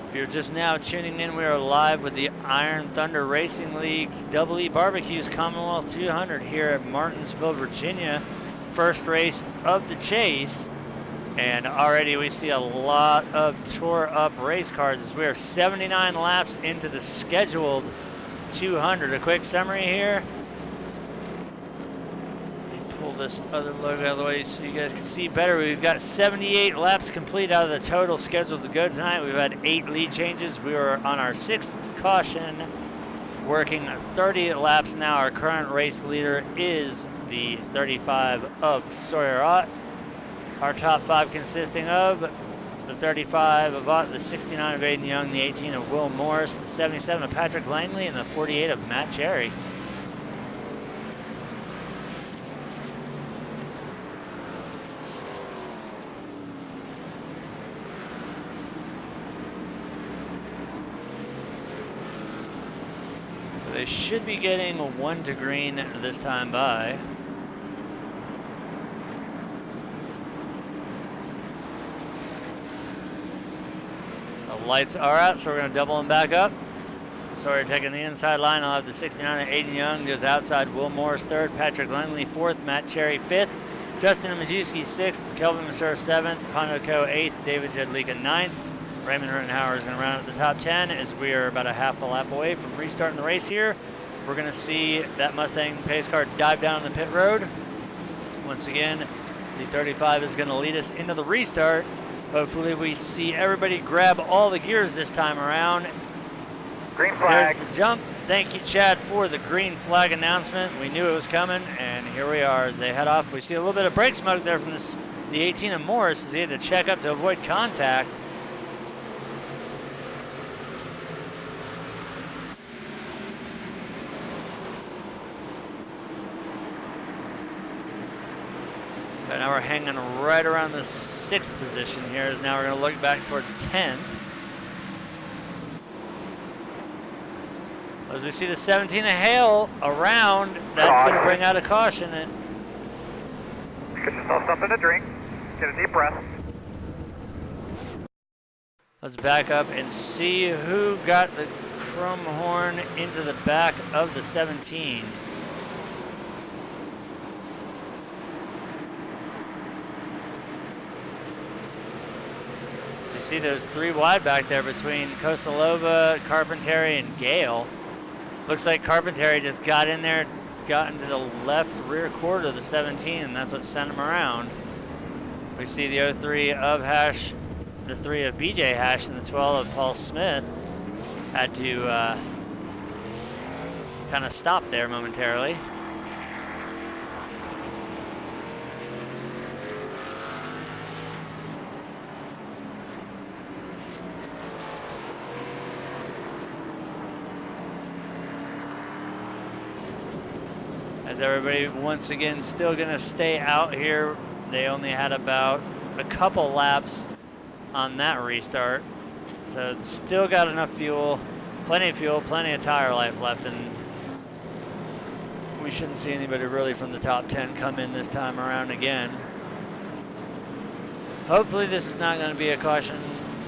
If you're just now tuning in, we are live with the Iron Thunder Racing League's Double E Barbecues Commonwealth 200 here at Martinsville, Virginia. First race of the chase. And already we see a lot of tore up race cars as we are 79 laps into the scheduled 200. A quick summary here. Let me pull this other logo out of the way so you guys can see better. We've got 78 laps complete out of the total scheduled to go tonight. We've had 8 lead changes. We were on our 6th caution, working 30 laps now. Our current race leader is the 35 of Sawyer Ott. Our top 5 consisting of the 35 of Ott, the 69 of Aiden Young, the 18 of Will Morris, the 77 of Patrick Langley, and the 48 of Matt Cherry. So they should be getting 1 to green this time by. Lights are out, so we're going to double them back up. Sawyer taking the inside line. I'll have the 69 of Aiden Young goes outside. Will Morris 3rd, Patrick Langley 4th, Matt Cherry 5th, Justin Majewski 6th, Kelvin Masur 7th, Hondo Co 8th, David Jedlika 9th. Raymond Rittenhauer is going to round out the top 10 as we are about a half a lap away from restarting the race here. We're going to see that Mustang pace car dive down the pit road. Once again, the 35 is going to lead us into the restart. Hopefully we see everybody grab all the gears this time around. Green flag. There's the jump. Thank you, Chad, for the green flag announcement. We knew it was coming, and here we are as they head off. We see a little bit of brake smoke there from the 18 of Morris as he had to check up to avoid contact. So now we're hanging right around the 6th position here, as now we're going to look back towards 10th. As we see the 17 of Hale around, that's going to bring out a caution. Get yourself something to drink. Get a deep breath. Let's back up and see who got the chrome horn into the back of the 17. See those 3 wide back there between Kosalova, Carpenteri, and Gale. Looks like Carpenteri just got in there, got into the left rear quarter of the 17, and that's what sent him around. We see the 03 of Hash, the 3 of BJ Hash, and the 12 of Paul Smith had to kind of stop there momentarily. As everybody once again still gonna stay out here. They only had about a couple laps on that restart, so still got enough fuel, plenty of tire life left, and we shouldn't see anybody really from the top 10 come in this time around again. Hopefully this is not going to be a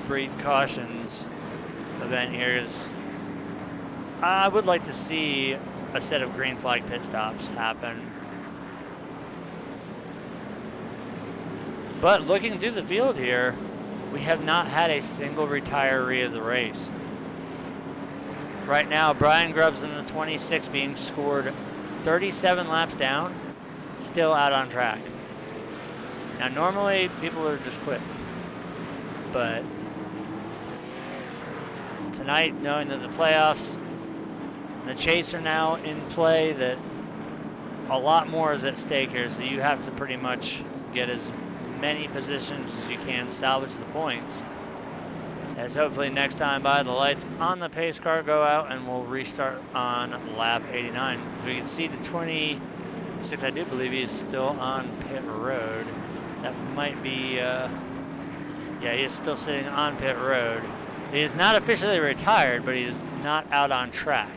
breed cautions event here. I would like to see a set of green flag pit stops happen. But looking through the field here, we have not had a single retiree of the race. Right now, Brian Grubbs in the 26 being scored 37 laps down, still out on track. Now normally people would just quit, but tonight, knowing that the playoffs and the chase are now in play, that a lot more is at stake here, so you have to pretty much get as many positions as you can, salvage the points, as hopefully next time by the lights on the pace car go out and we'll restart on lap 89. As we can see, the 26, I do believe he is still on pit road. That might be, yeah, he is still sitting on pit road. He is not officially retired, but he is not out on track.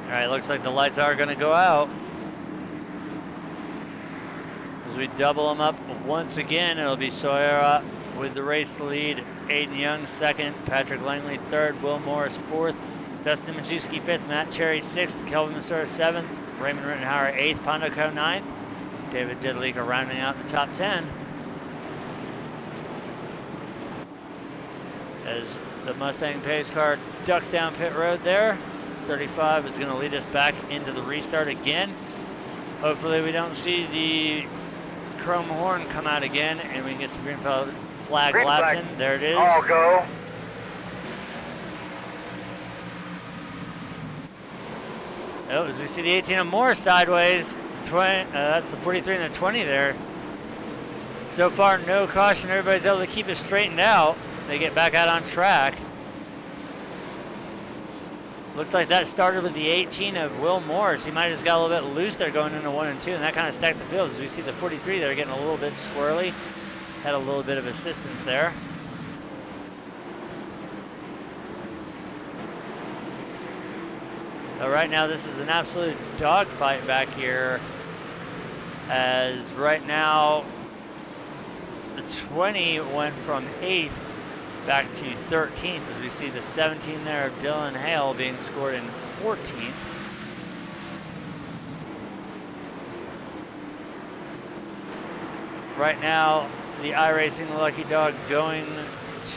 All right, looks like the lights are going to go out. As we double them up once again, it'll be Sawyer with the race lead, Aiden Young second, Patrick Langley third, Will Morris fourth, Dustin Majewski fifth, Matt Cherry sixth, Kelvin Masur seventh, Raymond Rittenhauer eighth, Pondo Co ninth, David Jedlicka rounding out the top 10. As the Mustang pace car ducks down pit road there, 35 is going to lead us back into the restart again. Hopefully we don't see the chrome horn come out again and we can get some green flag laps in. There it is. All go. Oh, as we see the 18 of Moore sideways, 20, that's the 43 and the 20 there. So far, no caution. Everybody's able to keep it straightened out. They get back out on track. Looks like that started with the 18 of Will Morris. He might have just got a little bit loose there going into 1 and 2, and that kind of stacked the field. As we see the 43 there getting a little bit squirrely. Had a little bit of assistance there. So right now this is an absolute dogfight back here, as right now the 20 went from 8th back to 13th, as we see the 17 there of Dylan Hale being scored in 14th. Right now, the iRacing Lucky Dog going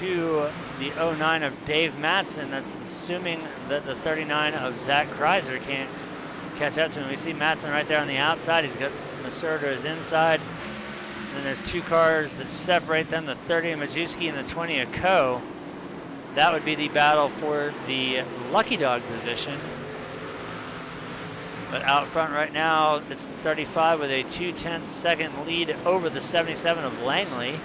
to the 09 of Dave Matson. That's assuming that the 39 of Zach Kreiser can't catch up to him. We see Matson right there on the outside. He's got Masur to his inside. And then there's two cars that separate them, the 30 of Majewski and the 20 of Coe. That would be the battle for the Lucky Dog position. But out front right now, it's the 35 with a 2/10 second lead over the 77 of Langley.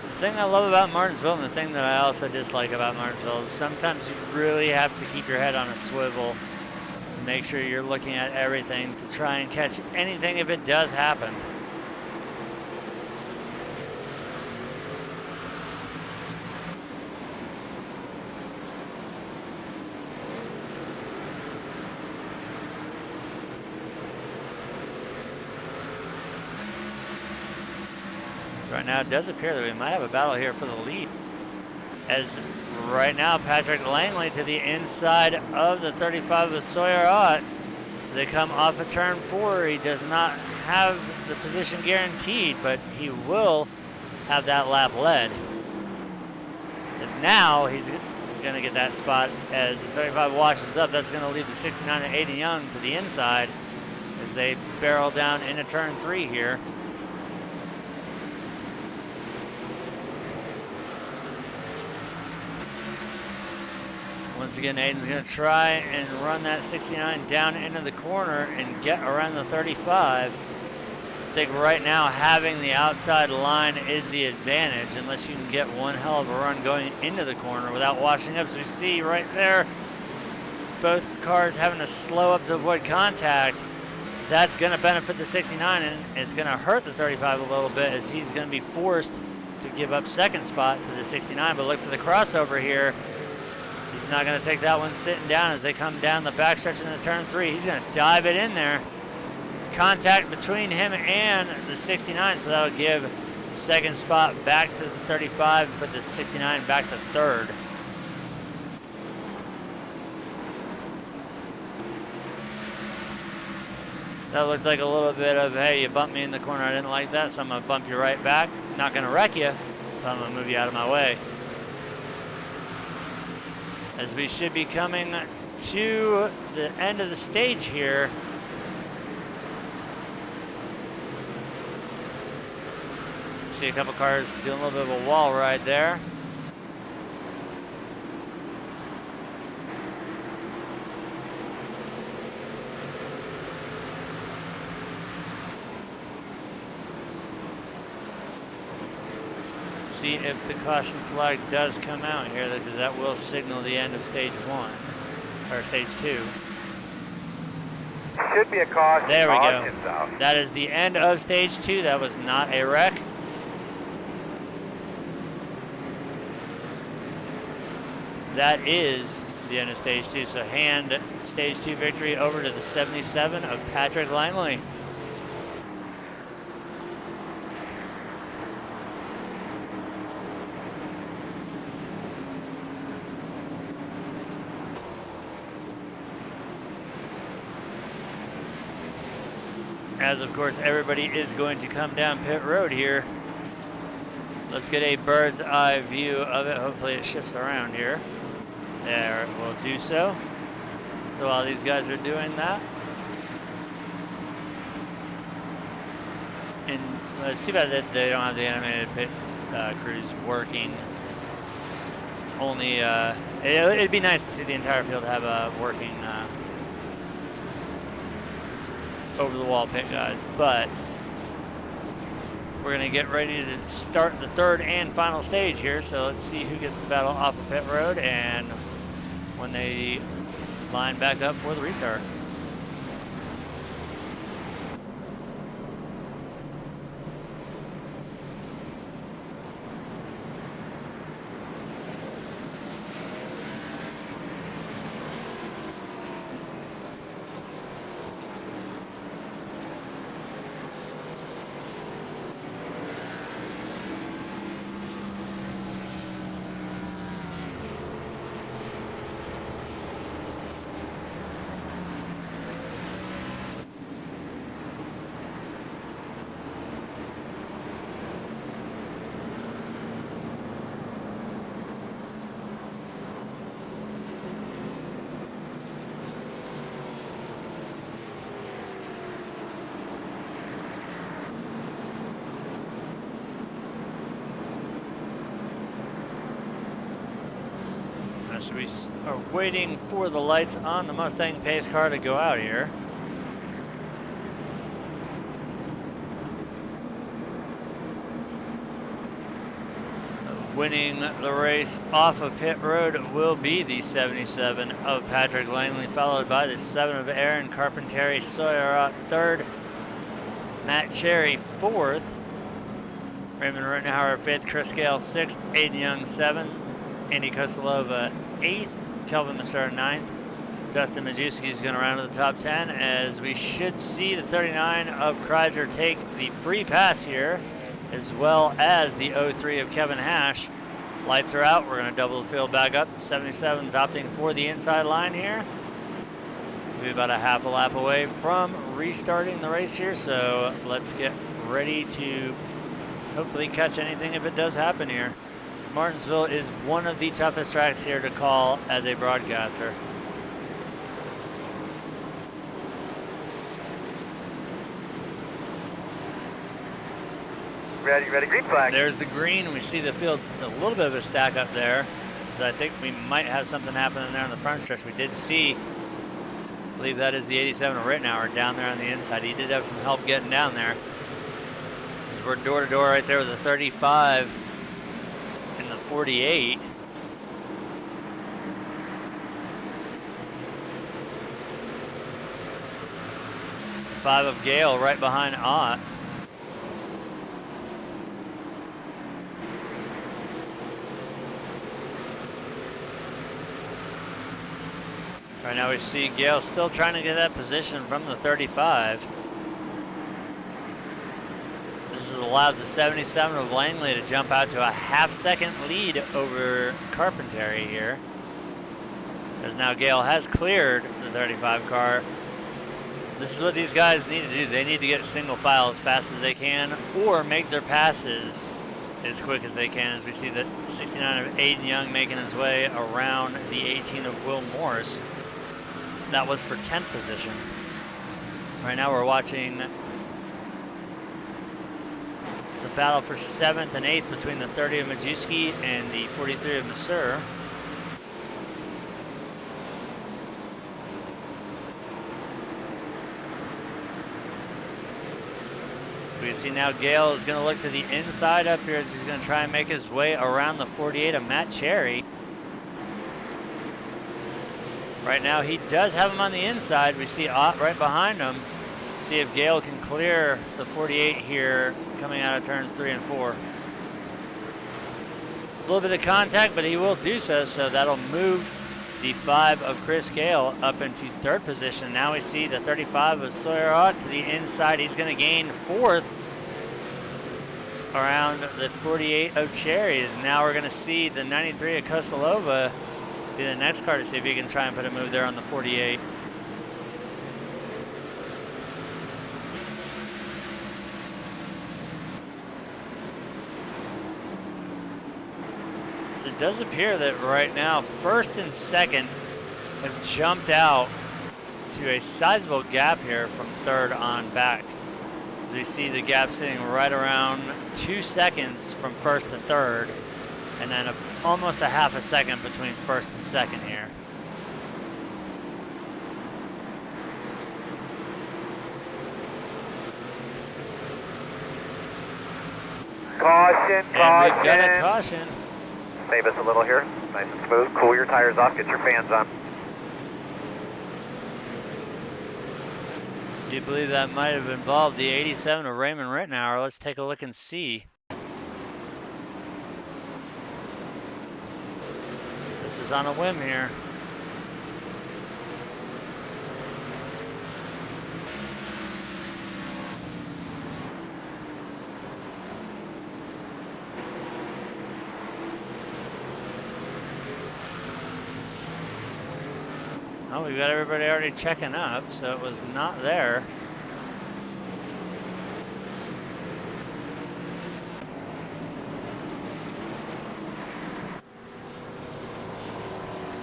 The thing I love about Martinsville, and the thing that I also dislike about Martinsville, is sometimes you really have to keep your head on a swivel and make sure you're looking at everything to try and catch anything if it does happen. Right now it does appear that we might have a battle here for the lead, as right now Patrick Langley to the inside of the 35 of Sawyer Ott. They come off of turn 4. He does not have the position guaranteed, but he will have that lap led. As now he's going to get that spot as the 35 washes up. That's going to lead the 69 and 80 Young to the inside as they barrel down into turn 3 here. Once again, Aiden's going to try and run that 69 down into the corner and get around the 35. I think right now having the outside line is the advantage, unless you can get one hell of a run going into the corner without washing up. So we see right there, both cars having to slow up to avoid contact. that's going to benefit the 69, and it's going to hurt the 35 a little bit, as he's going to be forced to give up second spot to the 69. But look for the crossover here. He's not going to take that one sitting down as they come down the backstretch into turn 3. He's going to dive it in there. Contact between him and the 69, so that'll give second spot back to the 35, put the 69 back to third. That looked like a little bit of, hey, you bumped me in the corner, I didn't like that, so I'm going to bump you right back. Not going to wreck you, but I'm going to move you out of my way. As we should be coming to the end of the stage here. See a couple cars doing a little bit of a wall ride there. See if the caution flag does come out here, because that will signal the end of stage 1, or stage 2. Should be a caution. There we go. Out. That is the end of stage 2. That was not a wreck. That is the end of stage 2. So hand stage 2 victory over to the 77 of Patrick Langley. As of course everybody is going to come down pit road here. Let's get a bird's eye view of it. Hopefully it shifts around here. There, it will do so. So while these guys are doing that, and it's too bad that they don't have the animated pit crews working. Only it'd be nice to see the entire field have a working over the wall pit guys, but we're gonna get ready to start the third and final stage here. So let's see who gets the battle off of pit road and when they line back up for the restart. So we are waiting for the lights on the Mustang pace car to go out here. Winning the race off of pit road will be the 77 of Patrick Langley, followed by the 7 of Aaron Carpenteri Sawyer third, Matt Cherry fourth, Raymond Rittenhauer fifth, Chris Gale sixth, Aiden Young seventh, Andy Kosalova 8th, Kelvin Massera 9th. Dustin Majewski is going to round to the top 10, as we should see the 39 of Kreiser take the free pass here, as well as the 03 of Kevin Hash. Lights are out. We're going to double the field back up. 77's opting for the inside line here. We'll be about a half a lap away from restarting the race here, so let's get ready to hopefully catch anything if it does happen here. Martinsville is one of the toughest tracks here to call as a broadcaster. Ready, green flag. There's the green. We see the field, a little bit of a stack up there. So I think we might have something happening there on the front stretch. We did see, I believe that is the 87 of Rittenhauer down there on the inside. He did have some help getting down there. We're door to door right there with the 35 and the 48. 5 of Gale right behind Ott. Right now we see Gale still trying to get that position from the 35. This has allowed the 77 of Langley to jump out to a half-second lead over Carpenteri here. As now Gale has cleared the 35 car. This is what these guys need to do. They need to get single file as fast as they can or make their passes as quick as they can, as we see the 69 of Aiden Young making his way around the 18 of Will Morris. That was for 10th position. Right now we're watching the battle for 7th and 8th between the 30 of Majewski and the 43 of Masur. We see now Gale is going to look to the inside up here as he's going to try and make his way around the 48 of Matt Cherry. Right now he does have him on the inside. We see Ott right behind him. See if Gale can clear the 48 here coming out of turns 3 and 4. A little bit of contact, but he will do so, so that'll move the 5 of Chris Gale up into 3rd position. Now we see the 35 of Sawyer Ott to the inside. He's going to gain 4th around the 48 of Cherries. Now we're going to see the 93 of Kosalova be the next car to see if he can try and put a move there on the 48. It does appear that right now 1st and 2nd have jumped out to a sizable gap here from 3rd on back. As we see the gap sitting right around 2 seconds from 1st to 3rd, and then almost a half a second between 1st and 2nd here. Caution, And caution. we've got a caution. Save us a little here. Nice and smooth. Cool your tires off. Get your fans on. Do you believe that might have involved the 87 of Raymond Rittenauer? Let's take a look and see. This is on a whim here. Oh, we've got everybody already checking up, so it was not there.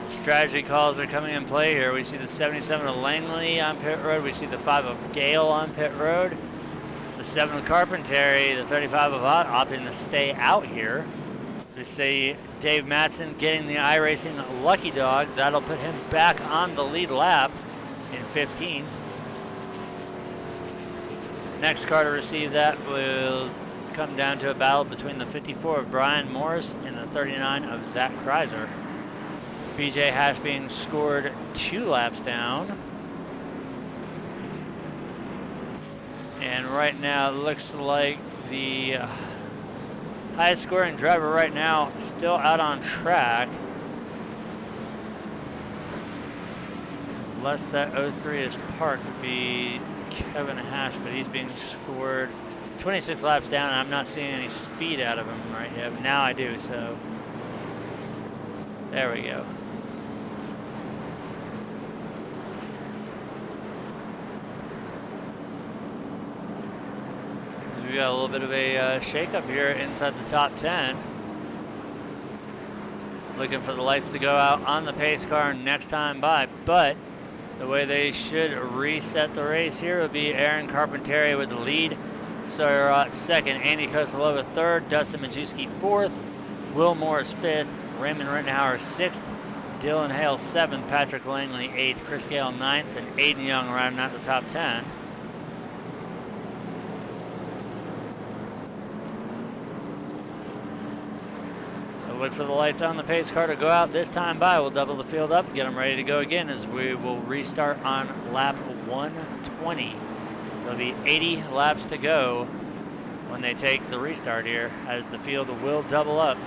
Strategy calls are coming in play here. We see the 77 of Langley on pit road. We see the 5 of Gale on pit road. The 7 of Carpenteri, the 35 of Ott opting to stay out here. We see Dave Mattson getting the iRacing Lucky Dog. That'll put him back on the lead lap in 15th. Next car to receive that will come down to a battle between the 54 of Brian Morris and the 39 of Zach Kreiser. BJ Hash being scored 2 laps down. And right now it looks like the highest scoring driver right now still out on track. Unless that 03 is parked, would be Kevin Hash, but he's being scored 26 laps down, and I'm not seeing any speed out of him right yet. But now I do, so there we go. We got a little bit of a shake-up here inside the top 10. Looking for the lights to go out on the pace car next time by, but the way they should reset the race here would be Aaron Carpenteri with the lead, Sawyer Ott 2nd, Andy Kosalova 3rd, Dustin Majewski 4th, Will Morris 5th, Raymond Rittenauer 6th, Dylan Hale 7th, Patrick Langley 8th, Chris Gale 9th, and Aiden Young rounding out the top 10. Look for the lights on the pace car to go out this time by. We'll double the field up, get them ready to go again as we will restart on lap 120. So it'll be 80 laps to go when they take the restart here, as the field will double up.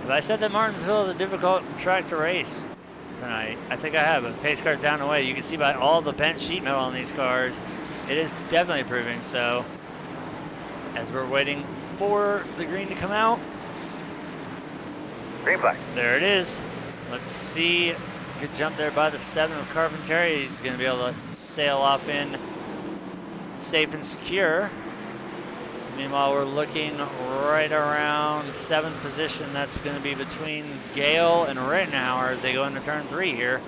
Have I said that Martinsville is a difficult track to race tonight? I think I have, but pace cars down the way. You can see by all the bent sheet metal on these cars, it is definitely proving so. As we're waiting for the green to come out. Green flag. There it is. Let's see. Good jump there by the 7 of Carpenteri. He's going to be able to sail off in safe and secure. Meanwhile, we're looking right around 7th position. That's going to be between Gale and Rittenhauer as they go into turn 3 here.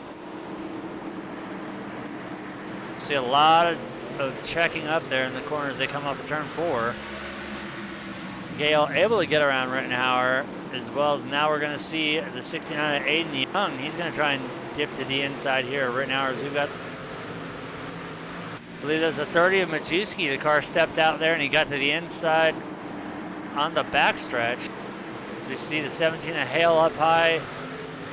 See a lot of checking up there in the corners. They come off of turn 4. Gale able to get around Rittenhauer, as well as now we're going to see the 69 of Aiden Young. He's going to try and dip to the inside here. Rittenhauer's, we've got, I believe there's a 30 of Majewski. The car stepped out there and he got to the inside on the backstretch. So we see the 17 of Hale up high,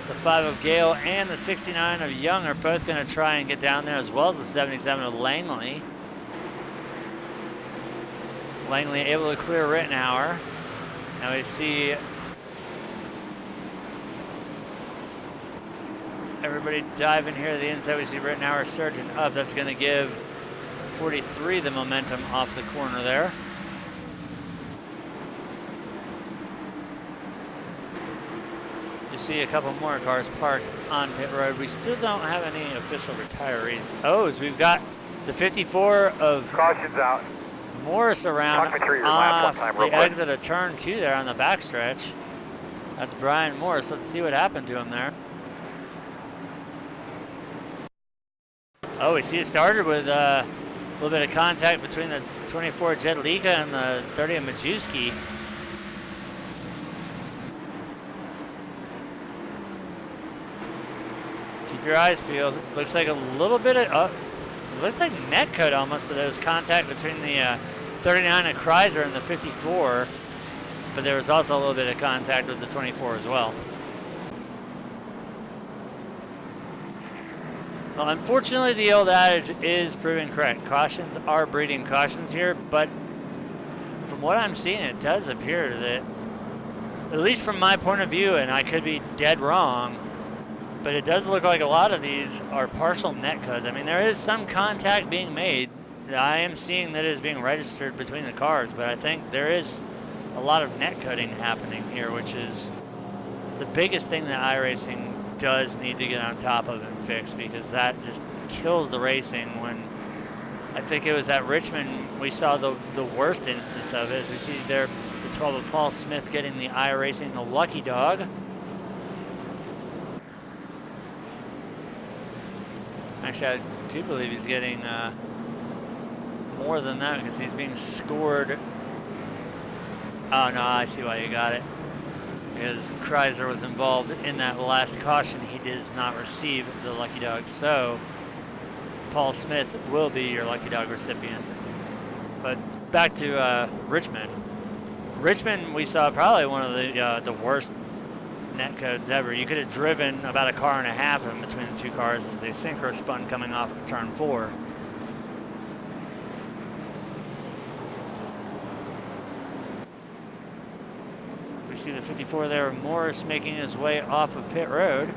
the 5 of Gale and the 69 of Young are both going to try and get down there, as well as the 77 of Langley. Langley able to clear Rittenhauer. Now we see everybody diving here to the inside. We see Rittenhauer surging up. That's going to give 43 the momentum off the corner there. You see a couple more cars parked on pit road. We still don't have any official retirees. Oh, so we've got the 54 of Caution's out. Morris around Talk me through your lap one off time the real quick. exit of turn 2 there on the backstretch. That's Brian Morris. Let's see what happened to him there. Oh, we see it started with a little bit of contact between the 24 Jedlika and the 30 of Majewski. Keep your eyes peeled. Looks like a little bit of, looks like net cut almost, but there was contact between the 39 of Kreiser and the 54, but there was also a little bit of contact with the 24 as well. Well, unfortunately, the old adage is proving correct. Cautions are breeding cautions here, but from what I'm seeing, it does appear that, at least from my point of view, and I could be dead wrong, but it does look like a lot of these are partial net cuts. I mean, there is some contact being made. I am seeing that it is being registered between the cars, but I think there is a lot of net cutting happening here, which is the biggest thing that iRacing does need to get on top of and fix, because that just kills the racing. When I think it was at Richmond we saw the worst instance of it. As we see there, the 12 of Paul Smith getting the iRacing, the lucky dog. Actually, I do believe he's getting more than that, because he's being scored. Oh no, I see why you got it. Because Kreiser was involved in that last caution. He does not receive the lucky dog. So Paul Smith will be your lucky dog recipient. But back to Richmond. Richmond, we saw probably one of the worst net codes ever. You could have driven about a car and a half in between the two cars as they synchro spun coming off of turn 4. We see the 54 there, Morris making his way off of pit road.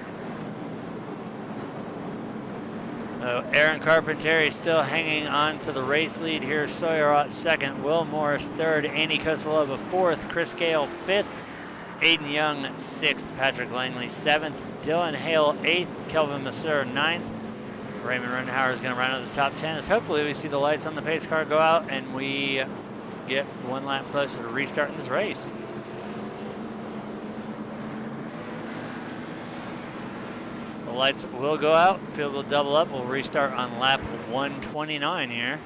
Aaron Carpenteri still hanging on to the race lead here. Sawyer second, Will Morris third, Andy Kosalova fourth, Chris Gale fifth, Aiden Young 6th, Patrick Langley 7th, Dylan Hale 8th, Kelvin Masseur 9th. Raymond Rittenhauer is going to run out of the top 10 as hopefully we see the lights on the pace car go out and we get one lap closer to restarting this race. The lights will go out, field will double up, we'll restart on lap 129 here.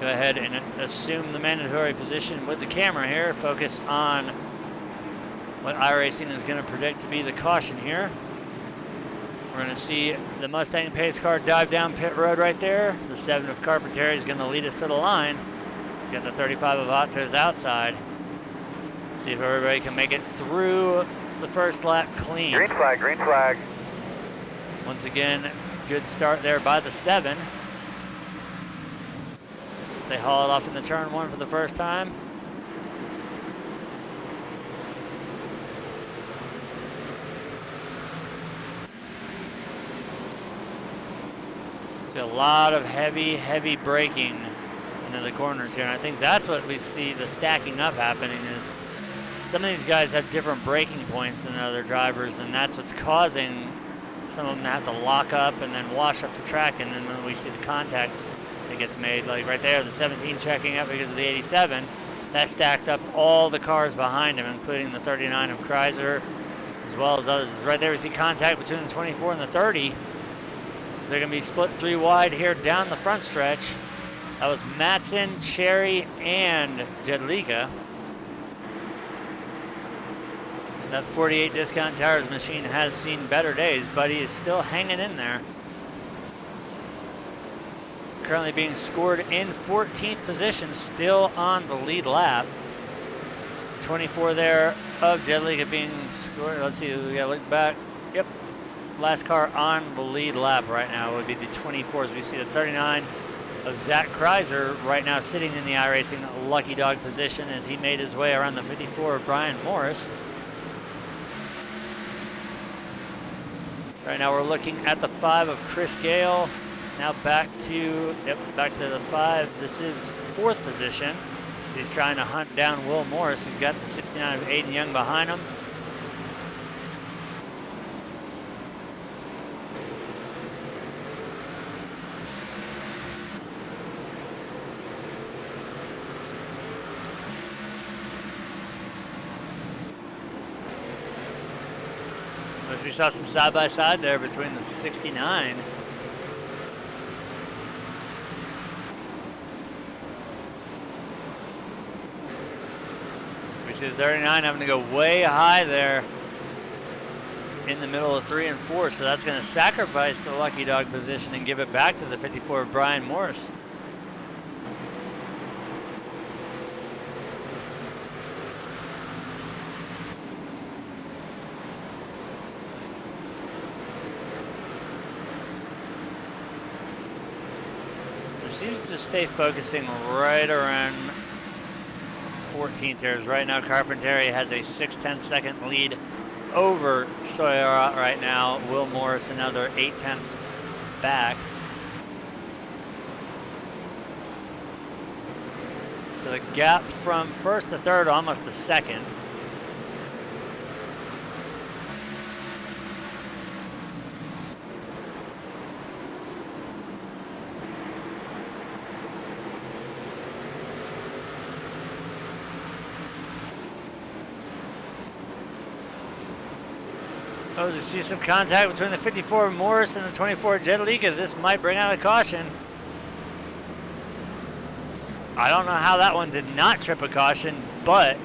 Go ahead and assume the mandatory position with the camera here. Focus on what iRacing is going to predict to be the caution here. We're going to see the Mustang pace car dive down pit road right there. The 7 of Carpenteri is going to lead us to the line. He's got the 35 of Otto's outside. See if everybody can make it through the first lap clean. Green flag, green flag. Once again, good start there by the 7. They haul it off in the turn 1 for the first time. See a lot of heavy braking into the corners here, and I think that's what we see the stacking up happening is some of these guys have different braking points than other drivers, and that's what's causing some of them to have to lock up and then wash up the track, and then when we see the contact that gets made, like right there, the 17 checking up because of the 87, that stacked up all the cars behind him, including the 39 of Chrysler, as well as others. Right there we see contact between the 24 and the 30. They're going to be split 3 wide here down the front stretch. That was Matson, Cherry, and Jedlica. That 48 Discount Tires machine has seen better days, but he is still hanging in there. Currently being scored in 14th position, still on the lead lap. 24 there of Jedlica being scored. Let's see, we gotta look back. Yep. Last car on the lead lap right now would be the 24s. We see the 39 of Zach Chrysler right now sitting in the iRacing Lucky Dog position as he made his way around the 54 of Brian Morris. Right now we're looking at the 5 of Chris Gale. Now back to the 5. This is 4th position. He's trying to hunt down Will Morris. He's got the 69 of Aiden Young behind him. We saw some side-by-side there between the 69. We see the 39 having to go way high there in the middle of 3 and 4, so that's going to sacrifice the Lucky Dog position and give it back to the 54 of Brian Morris. Seems to stay focusing right around 14th here. Right now Carpenteri has a 6/10 second lead over Sawyer right now. Will Morris another 8/10 back. So the gap from 1st to 3rd almost a second. Oh, you see some contact between the 54 Morris and the 24 Jedlica. This might bring out a caution. I don't know how that one did not trip a caution, but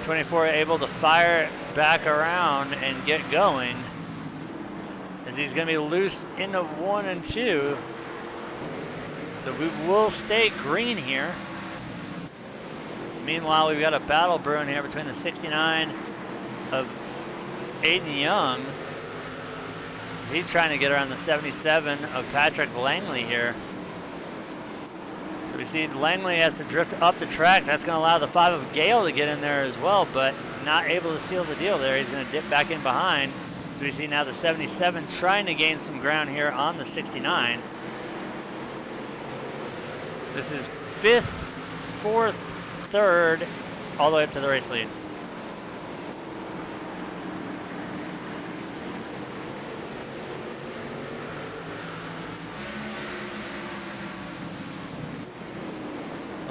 24 able to fire it back around and get going, as he's going to be loose into 1 and 2. So we will stay green here. Meanwhile, we've got a battle brewing here between the 69 of Aiden Young. He's trying to get around the 77 of Patrick Langley here. So we see Langley has to drift up the track. That's going to allow the 5 of Gale to get in there as well, but not able to seal the deal there. He's going to dip back in behind. So we see now the 77 trying to gain some ground here on the 69. This is 5th, 4th, 3rd, all the way up to the race lead.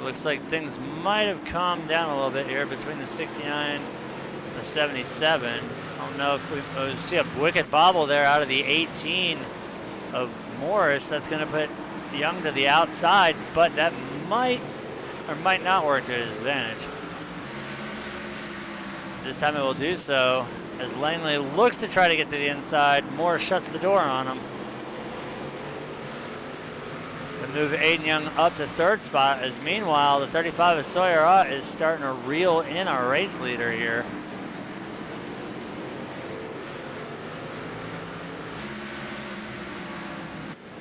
Looks like things might have calmed down a little bit here between the 69 and the 77. I don't know if we see a wicked bobble there out of the 18 of Morris. That's going to put Young to the outside, but that might or might not work to his advantage. This time it will do so. as Langley looks to try to get to the inside. Morris shuts the door on him. To move Aiden Young up to third spot, as meanwhile the 35 of Sawyer is starting to reel in our race leader here.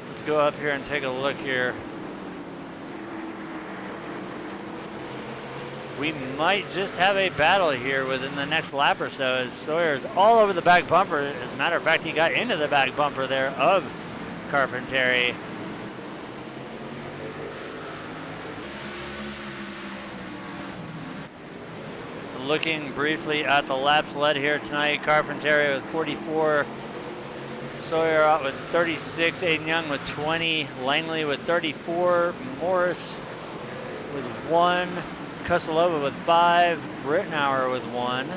Let's go up here and take a look here. We might just have a battle here within the next lap or so, as Sawyer's all over the back bumper. As a matter of fact, he got into the back bumper there of Carpenteri. Looking briefly at the laps led here tonight, Carpenteri with 44, Sawyer out with 36, Aiden Young with 20, Langley with 34, Morris with 1, Kusilova with 5, Rittenauer with 1,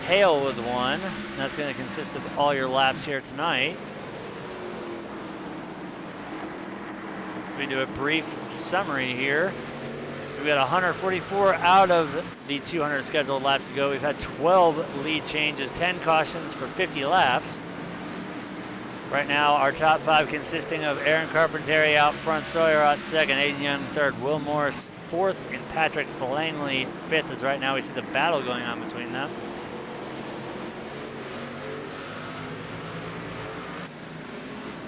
Hale with 1. That's going to consist of all your laps here tonight. So we do a brief summary here. We've got 144 out of the 200 scheduled laps to go. We've had 12 lead changes, 10 cautions for 50 laps. Right now, our top 5 consisting of Aaron Carpenteri out front, Sawyer out second, Aiden Young third, Will Morris fourth, and Patrick Langley fifth, as right now we see the battle going on between them.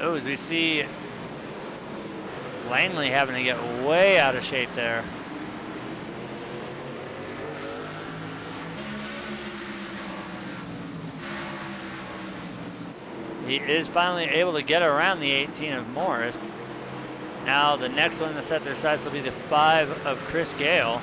Oh, as we see Langley having to get way out of shape there. He is finally able to get around the 18 of Morris. Now the next one to set their sights will be the 5 of Chris Gale.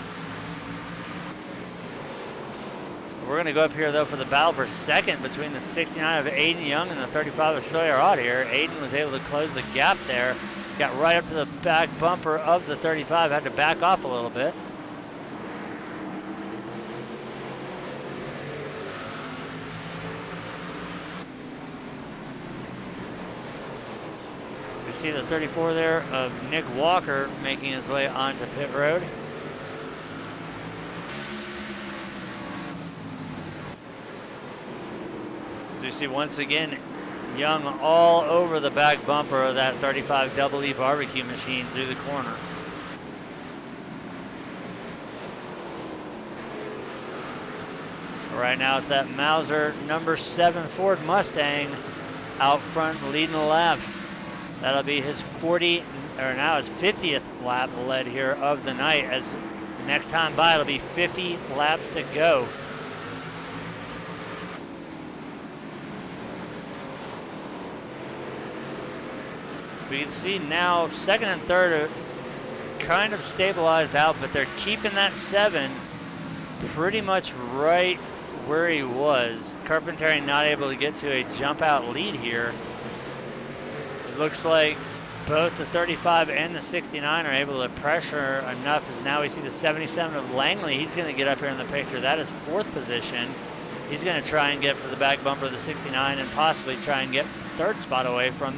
We're going to go up here though for the battle for second between the 69 of Aiden Young and the 35 of Sawyer out here. Aiden was able to close the gap there. Got right up to the back bumper of the 35, had to back off a little bit. See the 34 there of Nick Walker making his way onto pit road. So you see once again Young all over the back bumper of that 35 Double E barbecue machine through the corner. Right now it's that Mauser number 7 Ford Mustang out front leading the laps. That'll be his 50th lap led here of the night, as next time by it'll be 50 laps to go. We can see now second and third are kind of stabilized out, but they're keeping that 7 pretty much right where he was. Carpenteri not able to get to a jump out lead here. It looks like both the 35 and the 69 are able to pressure enough, as now we see the 77 of Langley. He's going to get up here in the picture. That is 4th position. He's going to try and get for the back bumper of the 69 and possibly try and get 3rd spot away from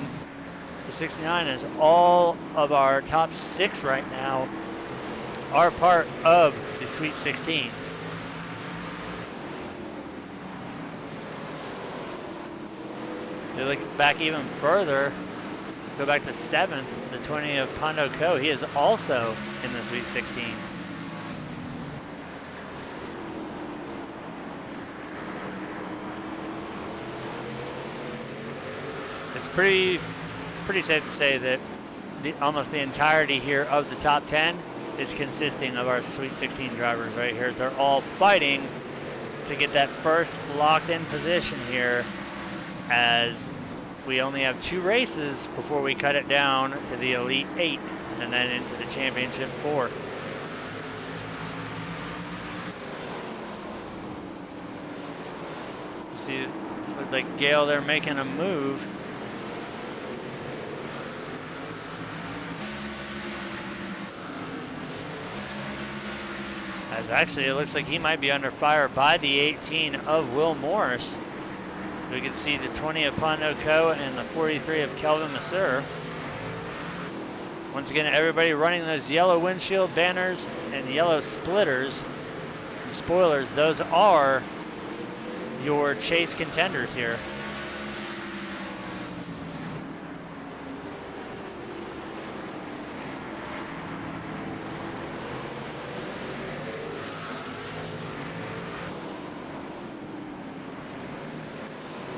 the 69, as all of our top 6 right now are part of the Sweet 16. They look back even further. Go back to 7th, the 20 of Pondo Co. He is also in the Sweet 16. It's pretty safe to say that almost the entirety here of the top 10 is consisting of our Sweet 16 drivers right here, as they're all fighting to get that first locked in position here, as we only have 2 races before we cut it down to the Elite 8 and then into the Championship 4. You see, with like Gale, they're making a move. As actually, it looks like he might be under fire by the 18 of Will Morris. We can see the 20 of Pondo Co. and the 43 of Kelvin Masseur. Once again, everybody running those yellow windshield banners and yellow splitters and spoilers. Those are your chase contenders here.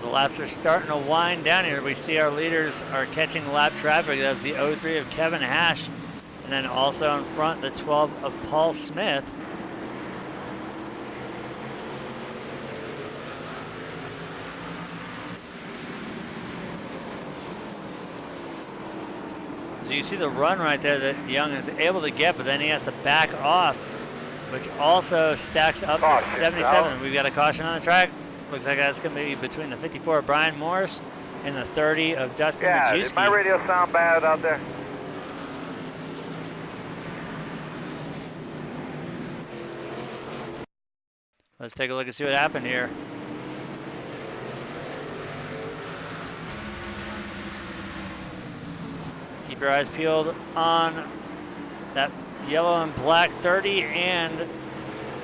The laps are starting to wind down here. We see our leaders are catching lap traffic. That's the 03 of Kevin Hash, and then also in front the 12 of Paul Smith. So you see the run right there that Young is able to get, but then he has to back off, which also stacks up to 77. We've got a caution on the track. Looks like that's going to be between the 54 of Brian Morris and the 30 of Dustin Majewski. Did my radio sound bad out there? Let's take a look and see what happened here. Keep your eyes peeled on that yellow and black 30, and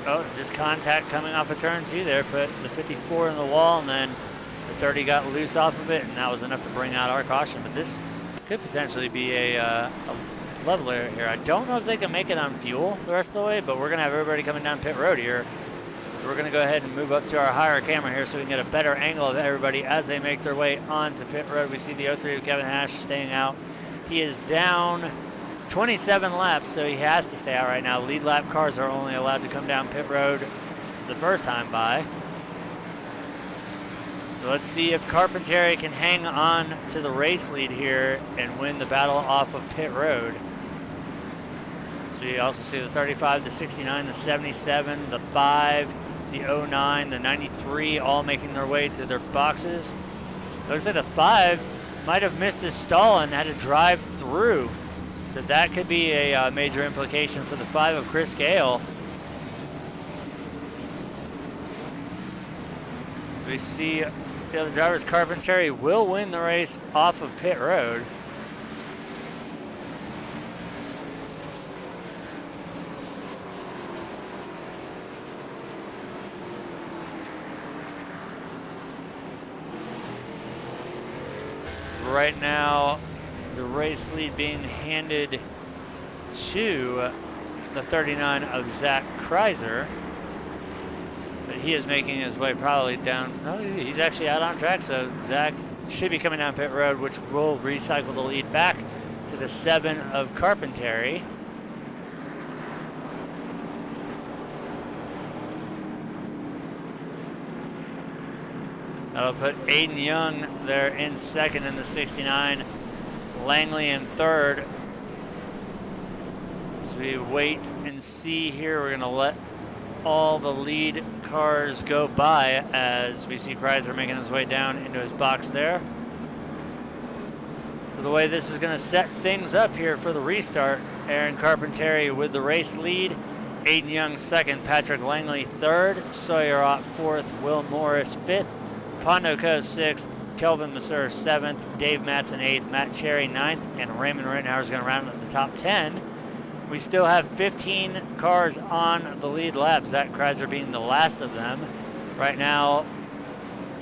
oh, just contact coming off of turn 2 there, put the 54 in the wall, and then the 30 got loose off of it, and that was enough to bring out our caution. But this could potentially be a leveler here. I don't know if they can make it on fuel the rest of the way, but we're going to have everybody coming down pit road here. So we're going to go ahead and move up to our higher camera here so we can get a better angle of everybody as they make their way onto pit road. We see the 03 of Kevin Hash staying out. He is down 27 laps, so he has to stay out right now. Lead lap cars are only allowed to come down pit road the first time by. So let's see if Carpentier can hang on to the race lead here and win the battle off of pit road. So you also see the 35, the 69, the 77, the 5, the 09, the 93 all making their way to their boxes. Looks like the 5 might have missed his stall and had to drive through. So that could be a major implication for the 5 of Chris Gale. So we see the other drivers, Carpentier will win the race off of pit road. Right now, the race lead being handed to the 39 of Zach Kreiser. But he is making his way probably down. No, he's actually out on track, so Zach should be coming down pit road, which will recycle the lead back to the 7 of Carpentier. That'll put Aiden Young there in second in the 69. Langley in third. As we wait and see here, we're going to let all the lead cars go by as we see Kreiser making his way down into his box there. So the way this is going to set things up here for the restart, Aaron Carpentier with the race lead, Aiden Young second, Patrick Langley third, Sawyer Ott fourth, Will Morris fifth, Pondo Co. 6th, Kelvin Masur 7th, Dave Matson 8th, Matt Cherry 9th, and Raymond Rittenhauer is going to round up the top 10. We still have 15 cars on the lead lap, Zach Kreiser being the last of them. Right now,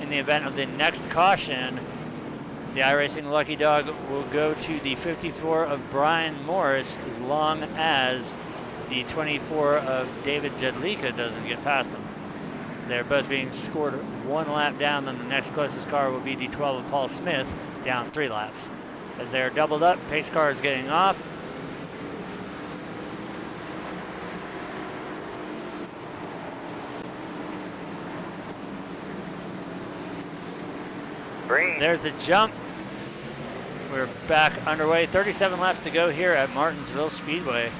in the event of the next caution, the iRacing Lucky Dog will go to the 54 of Brian Morris as long as the 24 of David Jedlicka doesn't get past him. They're both being scored one lap down, then the next closest car will be the 12 of Paul Smith, down 3 laps. As they're doubled up, pace car is getting off. Green. There's the jump. We're back underway. 37 laps to go here at Martinsville Speedway.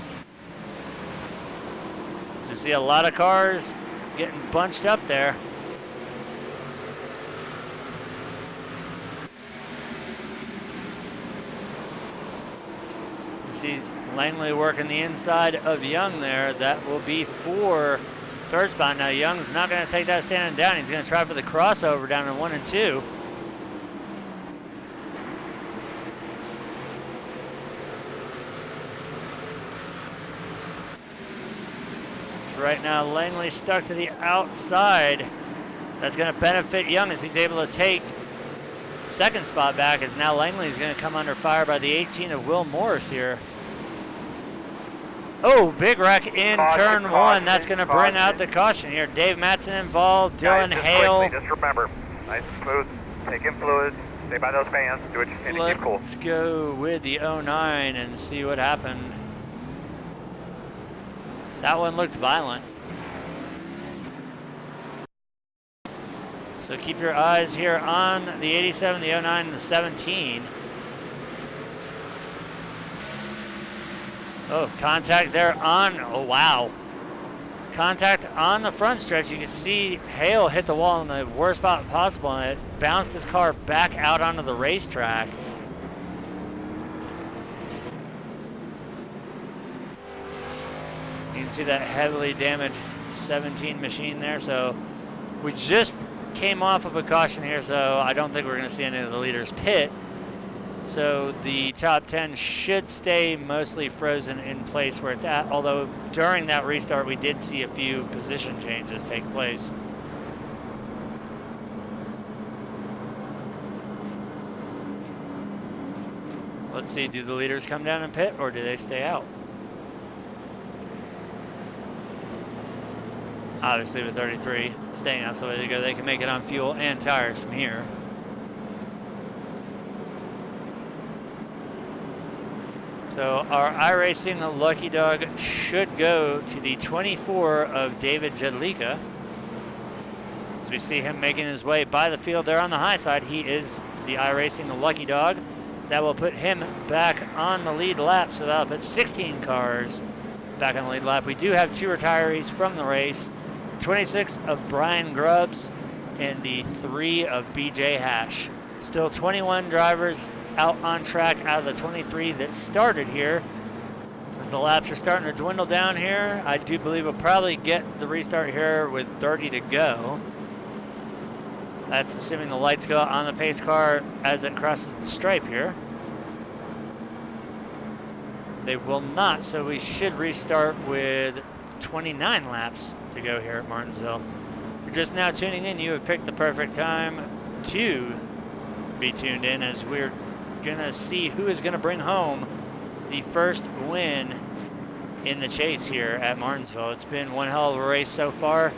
So you see a lot of cars getting bunched up there. You see Langley working the inside of Young there. That will be for third spot. Now Young's not going to take that standing down. He's going to try for the crossover down in 1 and 2. Right now, Langley stuck to the outside That's going to benefit Young as he's able to take second spot back, as now Langley's going to come under fire by the 18 of Will Morris here. Oh, big wreck in turn one. That's going to bring out the caution here. Dave Mattson involved, Dylan Hale. Just remember, nice and smooth, take in fluids, stay by those fans, do what you can to keep cool. Let's go with the 09 and see what happened. That one looked violent. So keep your eyes here on the 87, the 09, and the 17. Oh, contact there on, oh wow. Contact on the front stretch. You can see Hale hit the wall in the worst spot possible, and it bounced his car back out onto the racetrack. You can see that heavily damaged 17 machine there. So we just came off of a caution here, so I don't think we're going to see any of the leaders pit. So the top 10 should stay mostly frozen in place where it's at, although during that restart we did see a few position changes take place. Let's see, do the leaders come down and pit or do they stay out? Obviously with 33 staying out, so way to go. They can make it on fuel and tires from here. So our iRacing Lucky Dog should go to the 24 of David Jedlicka. As we see him making his way by the field there on the high side, he is the iRacing Lucky Dog. That will put him back on the lead lap, so that'll put 16 cars back on the lead lap. We do have 2 retirees from the race, 26 of Brian Grubbs and the 3 of BJ Hash. Still 21 drivers out on track out of the 23 that started here. As the laps are starting to dwindle down here, I do believe we'll probably get the restart here with 30 to go. That's assuming the lights go out on the pace car as it crosses the stripe here. They will not, so we should restart with 29 laps to go here at Martinsville. If you're just now tuning in, you have picked the perfect time to be tuned in, as we're gonna see who is gonna bring home the first win in the chase here at Martinsville. It's been one hell of a race so far.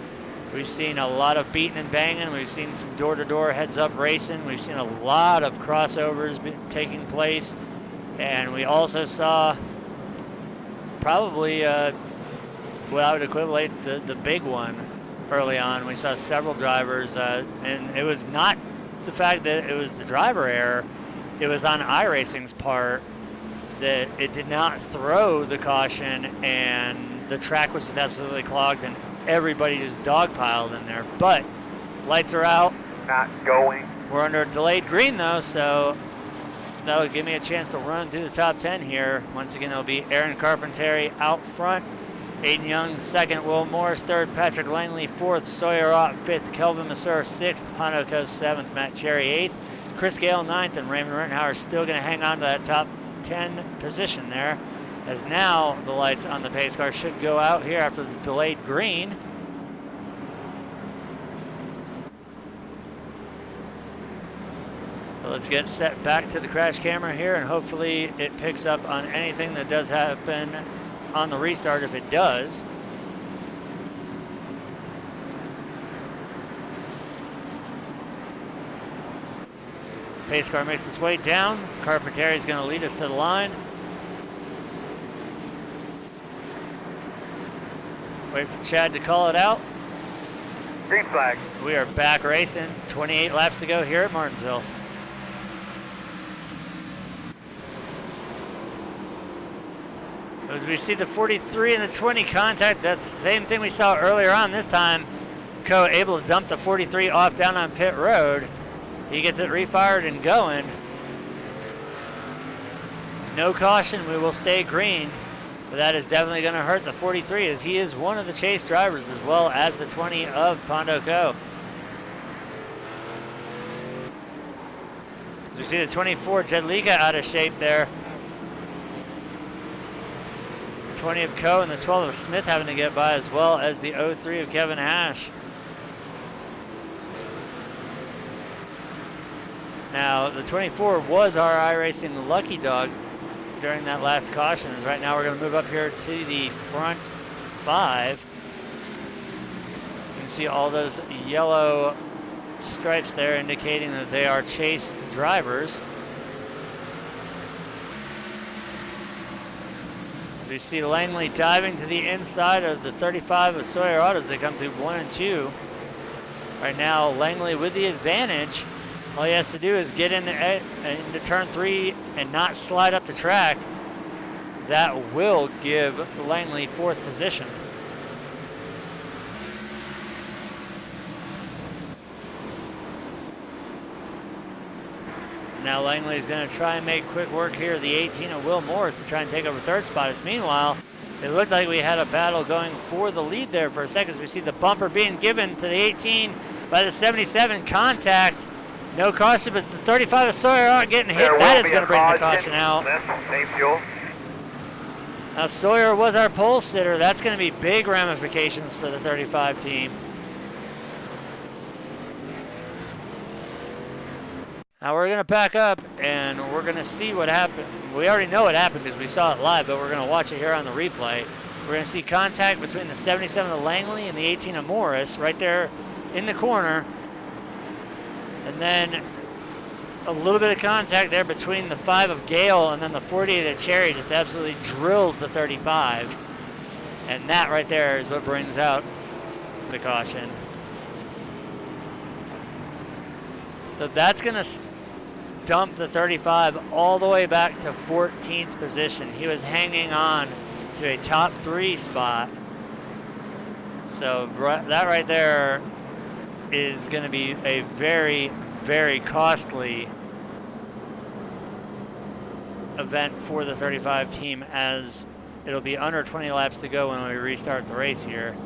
We've seen a lot of beating and banging. We've seen some door-to-door heads-up racing. We've seen a lot of crossovers taking place, and we also saw probably what I would equivalent the big one early on. We saw several drivers, and it was not the fact that it was the driver error. It was on iRacing's part that it did not throw the caution, and the track was just absolutely clogged, and everybody just dogpiled in there. But lights are out. Not going. We're under a delayed green though, so that'll give me a chance to run through the top 10 here. Once again, it'll be Aaron Carpenteri out front, Aiden Young second, Will Morris third, Patrick Langley fourth, Sawyer Ott fifth, Kelvin Masseur sixth, Hondo Coast seventh, Matt Cherry eighth, Chris Gale ninth, and Raymond Rittenhauer still going to hang on to that top 10 position there, as now the lights on the pace car should go out here after the delayed green. So let's get set back to the crash camera here, and hopefully it picks up on anything that does happen on the restart if it does. Pace car makes its way down. Carpenteri is going to lead us to the line. Wait for Chad to call it out. Green flag. We are back racing. 28 laps to go here at Martinsville. As we see the 43 and the 20 contact, that's the same thing we saw earlier on. This time, Co able to dump the 43 off down on pit road. He gets it refired and going. No caution, we will stay green. But that is definitely going to hurt the 43, as he is one of the chase drivers as well as the 20 of Pondo Co. As we see the 24 Jedlicka out of shape there. 20 of Co and the 12 of Smith having to get by, as well as the 03 of Kevin Ash. Now, the 24 was our iRacing lucky dog during that last caution. As right now we're going to move up here to the front 5. You can see all those yellow stripes there indicating that they are chase drivers. So we see Langley diving to the inside of the 35 of Sawyer Autos. They come to 1 and 2. Right now, Langley with the advantage. All he has to do is get into turn 3 and not slide up the track. That will give Langley 4th position. Now Langley is going to try and make quick work here. The 18 of Will Morris to try and take over 3rd spot. As meanwhile, it looked like we had a battle going for the lead there for a second. We see the bumper being given to the 18 by the 77. Contact. No caution, but the 35 of Sawyer getting hit. That is going to bring the caution out. Same fuel. Now Sawyer was our pole sitter. That's going to be big ramifications for the 35 team. Now we're going to back up and we're going to see what happened. We already know what happened because we saw it live, but we're going to watch it here on the replay. We're going to see contact between the 77 of Langley and the 18 of Morris right there in the corner. And then a little bit of contact there between the 5 of Gale and then the 48 of Cherry just absolutely drills the 35. And that right there is what brings out the caution. So that's going to dump the 35 all the way back to 14th position. He was hanging on to a top 3 spot. So that right there is going to be a very, very costly event for the 35 team, as it'll be under 20 laps to go when we restart the race here.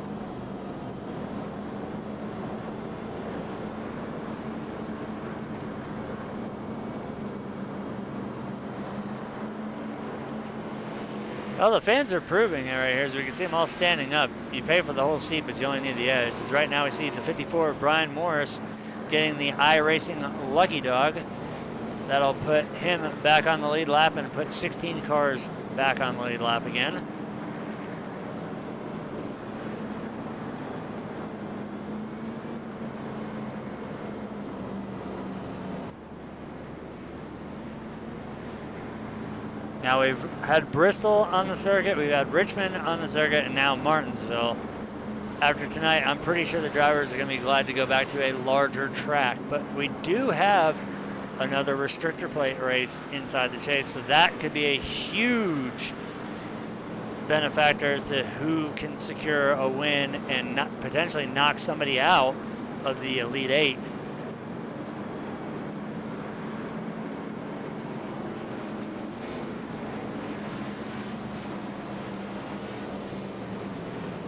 Well, the fans are proving it right here, as we can see them all standing up. You pay for the whole seat, but you only need the edge. As right now we see the 54 of Brian Morris getting the iRacing lucky dog. That'll put him back on the lead lap and put 16 cars back on the lead lap again. Now we've had Bristol on the circuit, we've had Richmond on the circuit, and now Martinsville. After tonight, I'm pretty sure the drivers are going to be glad to go back to a larger track. But we do have another restrictor plate race inside the chase, so that could be a huge benefactor as to who can secure a win and potentially knock somebody out of the Elite 8.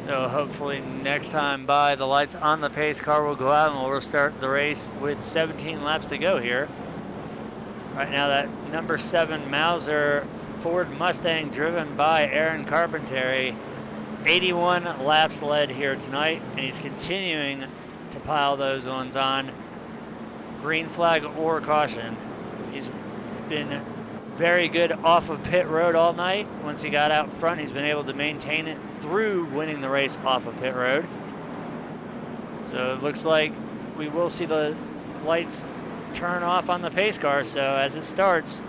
So hopefully next time by, the lights on the pace car will go out and we'll restart the race with 17 laps to go here. Right now that number 7 Mauser Ford Mustang driven by Aaron Carpenteri, 81 laps led here tonight, and he's continuing to pile those ones on. Green flag or caution. He's been very good off of pit road all night. Once he got out front, he's been able to maintain it through winning the race off of pit road. So it looks like we will see the lights turn off on the pace car. So as it starts,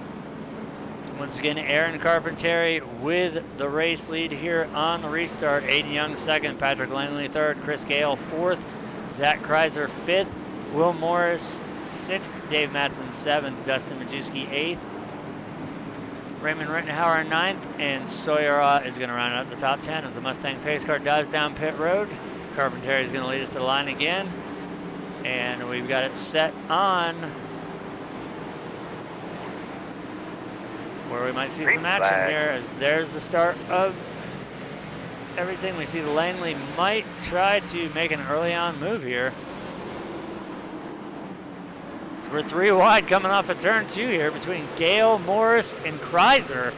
once again, Aaron Carpenteri with the race lead here on the restart. Aiden Young 2nd, Patrick Langley 3rd, Chris Gale 4th, Zach Kreiser 5th, Will Morris 6th, Dave Madsen 7th, Dustin Majewski 8th, Raymond Rittenhauer 9th, and Sawyer is going to round out the top 10 as the Mustang pace car dives down pit road. Carpenteri is going to lead us to the line again, and we've got it set on where we might see some action here. As there's the start of everything. We see the Langley might try to make an early on move here. We're 3 wide coming off of turn 2 here between Gale, Morris, and Kreiser.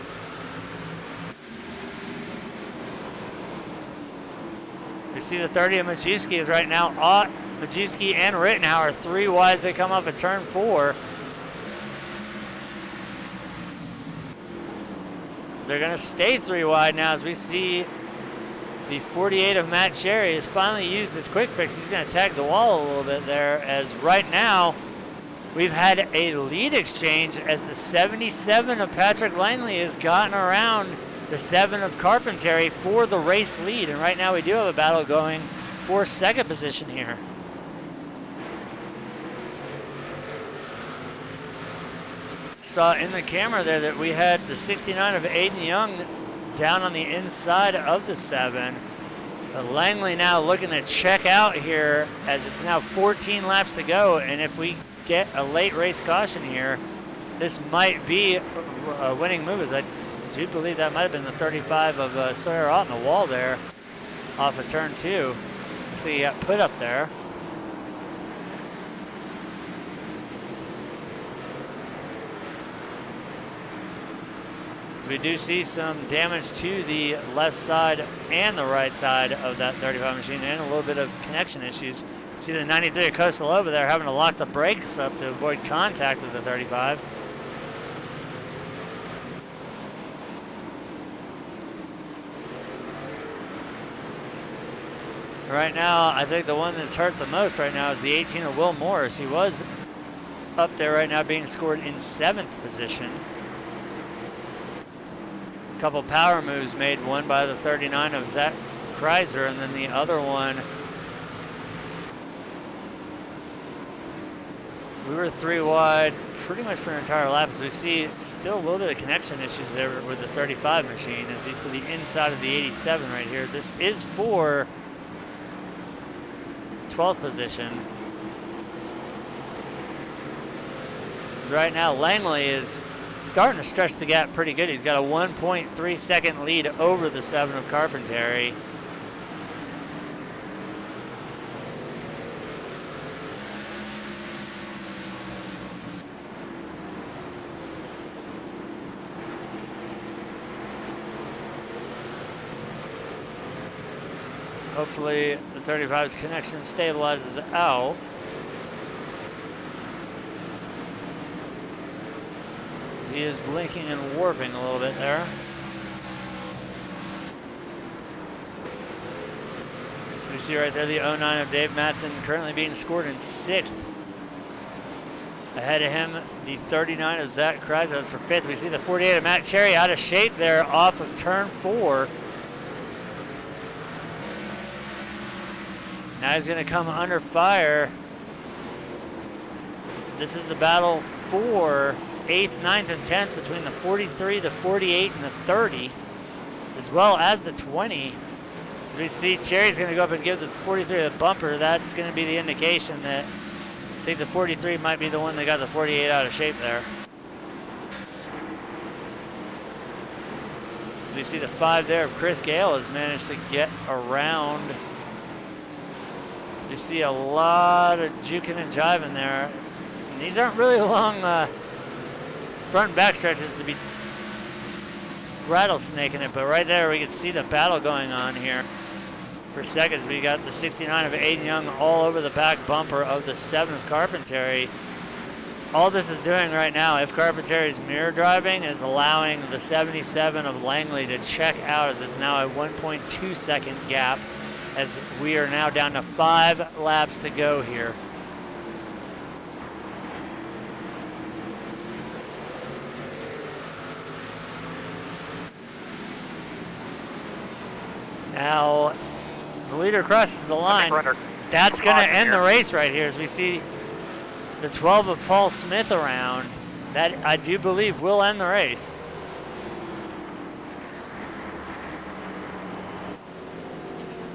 We see the 30 of Majewski is right now. Majewski and Rittenhauer 3 wide as they come off of turn 4. they're going to stay 3 wide now as we see the 48 of Matt Cherry has finally used his quick fix. He's going to tag the wall a little bit there, as right now we've had a lead exchange as the 77 of Patrick Langley has gotten around the 7 of Carpentary for the race lead. And right now we do have a battle going for second position here. Saw in the camera there that we had the 69 of Aiden Young down on the inside of the 7. But Langley now looking to check out here as it's now 14 laps to go. And if we get a late race caution here, this might be a winning move, as I do believe that might have been the 35 of Sawyer out in the wall there off of turn 2. So he got put up there. So we do see some damage to the left side and the right side of that 35 machine, and a little bit of connection issues. See the 93 of Coastal over there having to lock the brakes up to avoid contact with the 35. Right now, I think the one that's hurt the most right now is the 18 of Will Morris. He was up there right now being scored in 7th position. A couple power moves made, one by the 39 of Zach Kreiser, and then the other one, we were 3 wide pretty much for an entire lap, as we see still a little bit of connection issues there with the 35 machine as he's to the inside of the 87 right here. This is for 12th position. Right now Langley is starting to stretch the gap pretty good. He's got a 1.3 second lead over the 7 of Carpentary. Hopefully the 35's connection stabilizes out. He is blinking and warping a little bit there. You see right there the 09 of Dave Mattson currently being scored in 6th. Ahead of him, the 39 of Zach Kreiser, that's for 5th. We see the 48 of Matt Cherry out of shape there off of turn 4. Now he's going to come under fire. This is the battle for 8th, 9th, and 10th between the 43, the 48, and the 30, as well as the 20. As we see, Cherry's going to go up and give the 43 a bumper. That's going to be the indication that I think the 43 might be the one that got the 48 out of shape there. We see the 5 there of Chris Gale has managed to get around. You see a lot of juking and jiving there. And these aren't really long front and back stretches to be rattlesnaking it, but right there we can see the battle going on here. For seconds, we got the 69 of Aiden Young all over the back bumper of the 7 of Carpentary. All this is doing right now, if Carpentary's mirror driving, is allowing the 77 of Langley to check out, as it's now a 1.2 second gap, as we are now down to 5 laps to go here. Now, the leader crosses the line. That's going to end the race right here, as we see the 12 of Paul Smith around. That, I do believe, will end the race.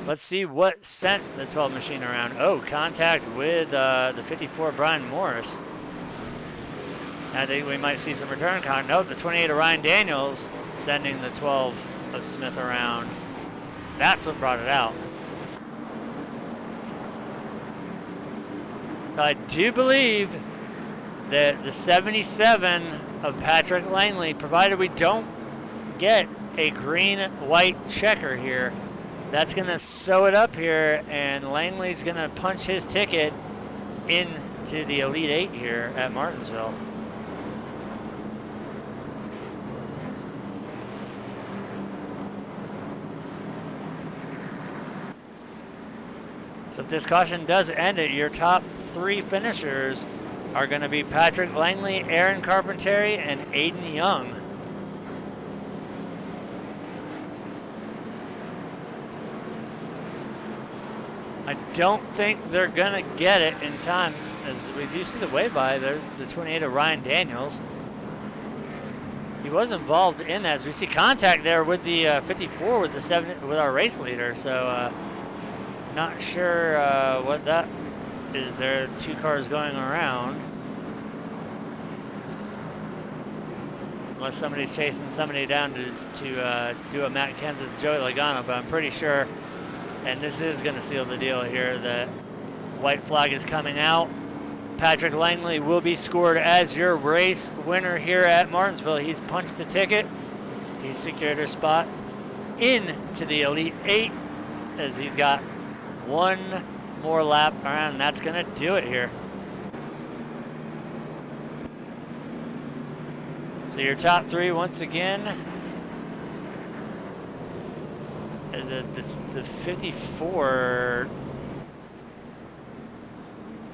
Let's see what sent the 12 machine around. Oh, contact with the 54 Brian Morris. I think we might see some return contact. Nope, the 28 of Ryan Daniels sending the 12 of Smith around. That's what brought it out. I do believe that the 77 of Patrick Langley, provided we don't get a green-white checker here, that's going to sew it up here, and Langley's going to punch his ticket into the Elite 8 here at Martinsville. So if this caution does end it, your top 3 finishers are going to be Patrick Langley, Aaron Carpentier, and Aiden Young. I don't think they're going to get it in time, as we do see the way by. There's the 28 of Ryan Daniels. He was involved in that, as we see contact there with the 54 with the with our race leader. So not sure what that is. There are 2 cars going around, unless somebody's chasing somebody down to do a Matt Kenseth, Joey Logano. But I'm pretty sure, and this is going to seal the deal here, that white flag is coming out. Patrick Langley will be scored as your race winner here at Martinsville. He's punched the ticket. He's secured a spot into the Elite 8, as he's got 1 more lap around, and that's going to do it here. So your top 3 once again. The 54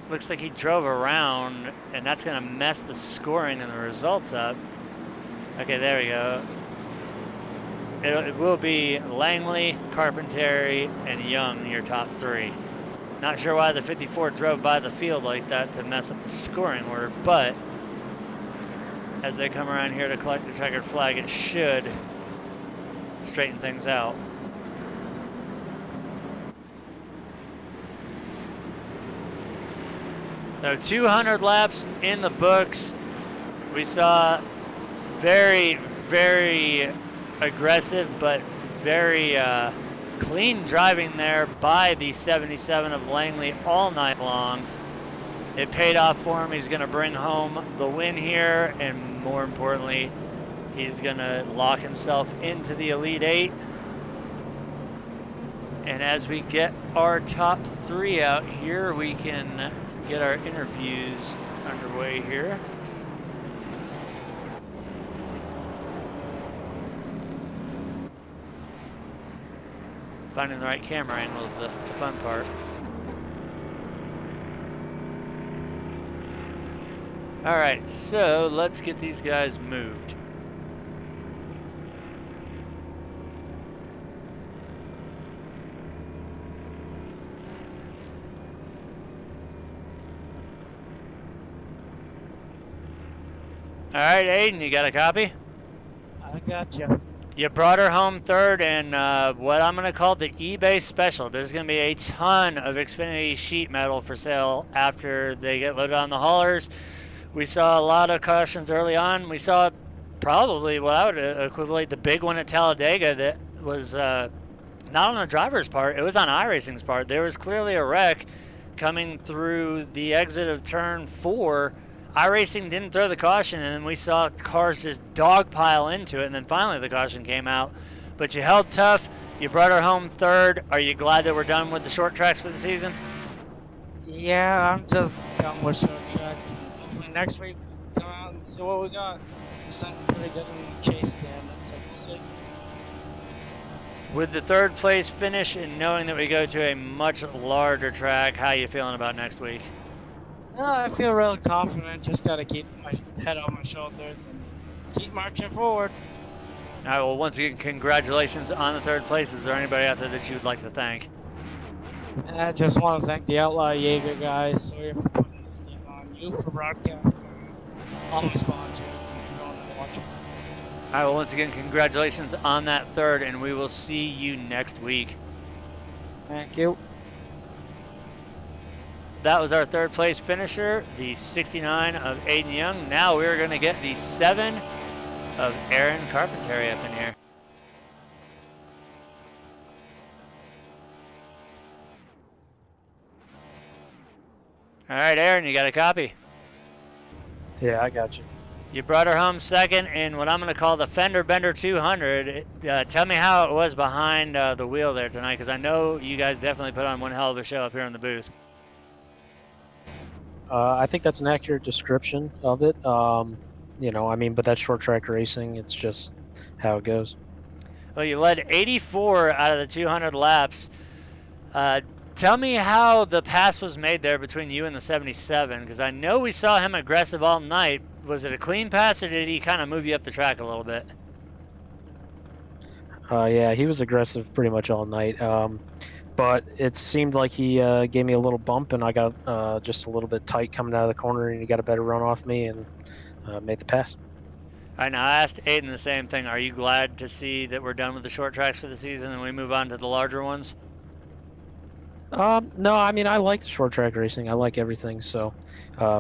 looks like he drove around, and that's going to mess the scoring and the results up. Okay, there we go. It will be Langley, Carpentier, and Young, your top 3. Not sure why the 54 drove by the field like that to mess up the scoring order, but as they come around here to collect the checkered flag, it should straighten things out. So 200 laps in the books. We saw very, very aggressive but very clean driving there by the 77 of Langley all night long. It paid off for him. He's going to bring home the win here, and more importantly, he's going to lock himself into the Elite 8. And as we get our top 3 out here, we can get our interviews underway here. Finding the right camera angle is the fun part. All right, so let's get these guys moved. All right, Aiden, you got a copy? I got you. You brought her home 3rd in what I'm going to call the eBay special. There's going to be a ton of Xfinity sheet metal for sale after they get loaded on the haulers. We saw a lot of cautions early on. We saw probably what I would equivalent the big one at Talladega that was not on the driver's part. It was on iRacing's part. There was clearly a wreck coming through the exit of turn 4. iRacing didn't throw the caution, and then we saw cars just dogpile into it, and then finally the caution came out. But you held tough. You brought her home 3rd. Are you glad that we're done with the short tracks for the season? Yeah, I'm just done with short tracks. Hopefully next week, come out and see what we got. Something pretty good in the chase stand, so we'll see. With the 3rd place finish and knowing that we go to a much larger track, how are you feeling about next week? I feel really confident. Just got to keep my head on my shoulders and keep marching forward. All right, well, once again, congratulations on the 3rd place. Is there anybody out there that you would like to thank? And I just want to thank the Outlaw Jaeger guys, Sawyer, for putting this league on, you for broadcasting, all my sponsors, and everyone that watches. All right, well, once again, congratulations on that 3rd, and we will see you next week. Thank you. That was our 3rd place finisher, the 69 of Aiden Young. Now we're going to get the 7 of Aaron Carpentier up in here. All right, Aaron, you got a copy? Yeah, I got you. You brought her home 2nd in what I'm going to call the Fender Bender 200. Tell me how it was behind the wheel there tonight, because I know you guys definitely put on one hell of a show up here in the booth. I think that's an accurate description of it. You know, I mean, but that's short track racing. It's just how it goes. Well, you led 84 out of the 200 laps. Tell me how the pass was made there between you and the 77, because I know we saw him aggressive all night. Was it a clean pass, or did he kind of move you up the track a little bit? Yeah, he was aggressive pretty much all night. But it seemed like he gave me a little bump, and I got just a little bit tight coming out of the corner, and he got a better run off me and made the pass. All right, now I asked Aiden the same thing. Are you glad to see that we're done with the short tracks for the season and we move on to the larger ones? No, I mean I like the short track racing. I like everything. So,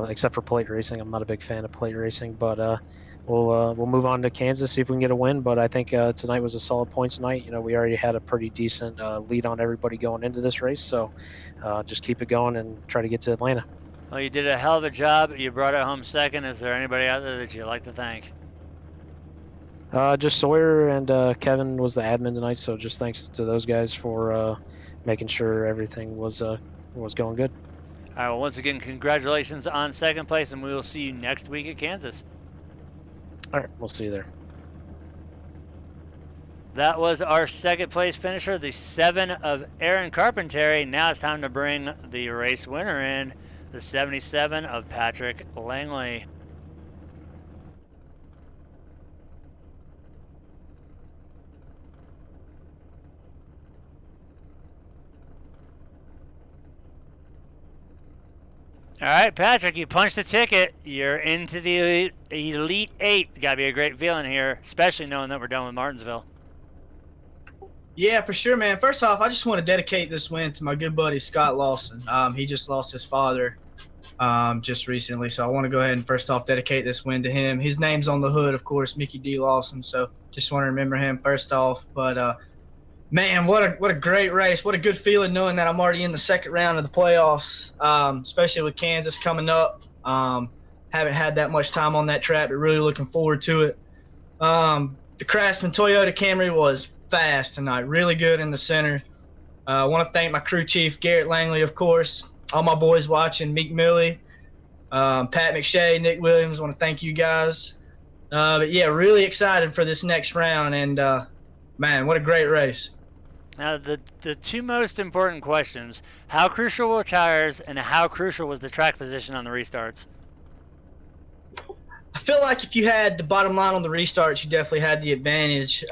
except for plate racing, I'm not a big fan of plate racing. But we'll move on to Kansas, see if we can get a win. But I think tonight was a solid points night. You know, we already had a pretty decent lead on everybody going into this race. So, just keep it going and try to get to Atlanta. Well, you did a hell of a job. You brought it home second. Is there anybody out there that you'd like to thank? Just Sawyer and Kevin was the admin tonight. So just thanks to those guys for making sure everything was going good. All right, well, once again, congratulations on second place, and we will see you next week at Kansas. All right, we'll see you there. That was our second place finisher, the 7 of Aaron Carpenteri. Now it's time to bring the race winner in, the 77 of Patrick Langley. All right, Patrick, you punched the ticket. You're into the Elite 8. Got to be a great feeling here, especially knowing that we're done with Martinsville. Yeah, for sure, man. First off, I just want to dedicate this win to my good buddy Scott Lawson. He just lost his father just recently, so I want to go ahead and first off dedicate this win to him. His name's on the hood, of course, Mickey D. Lawson, so just want to remember him first off. But man, what a great race. What a good feeling knowing that I'm already in the second round of the playoffs, especially with Kansas coming up. Haven't had that much time on that track, but really looking forward to it. The Craftsman Toyota Camry was fast tonight, really good in the center. I want to thank my crew chief, Garrett Langley, of course, all my boys watching, Meek Millie, Pat McShay, Nick Williams. I want to thank you guys. But yeah, really excited for this next round, and man, what a great race. Now, the two most important questions, how crucial were tires and how crucial was the track position on the restarts? I feel like if you had the bottom line on the restarts, you definitely had the advantage.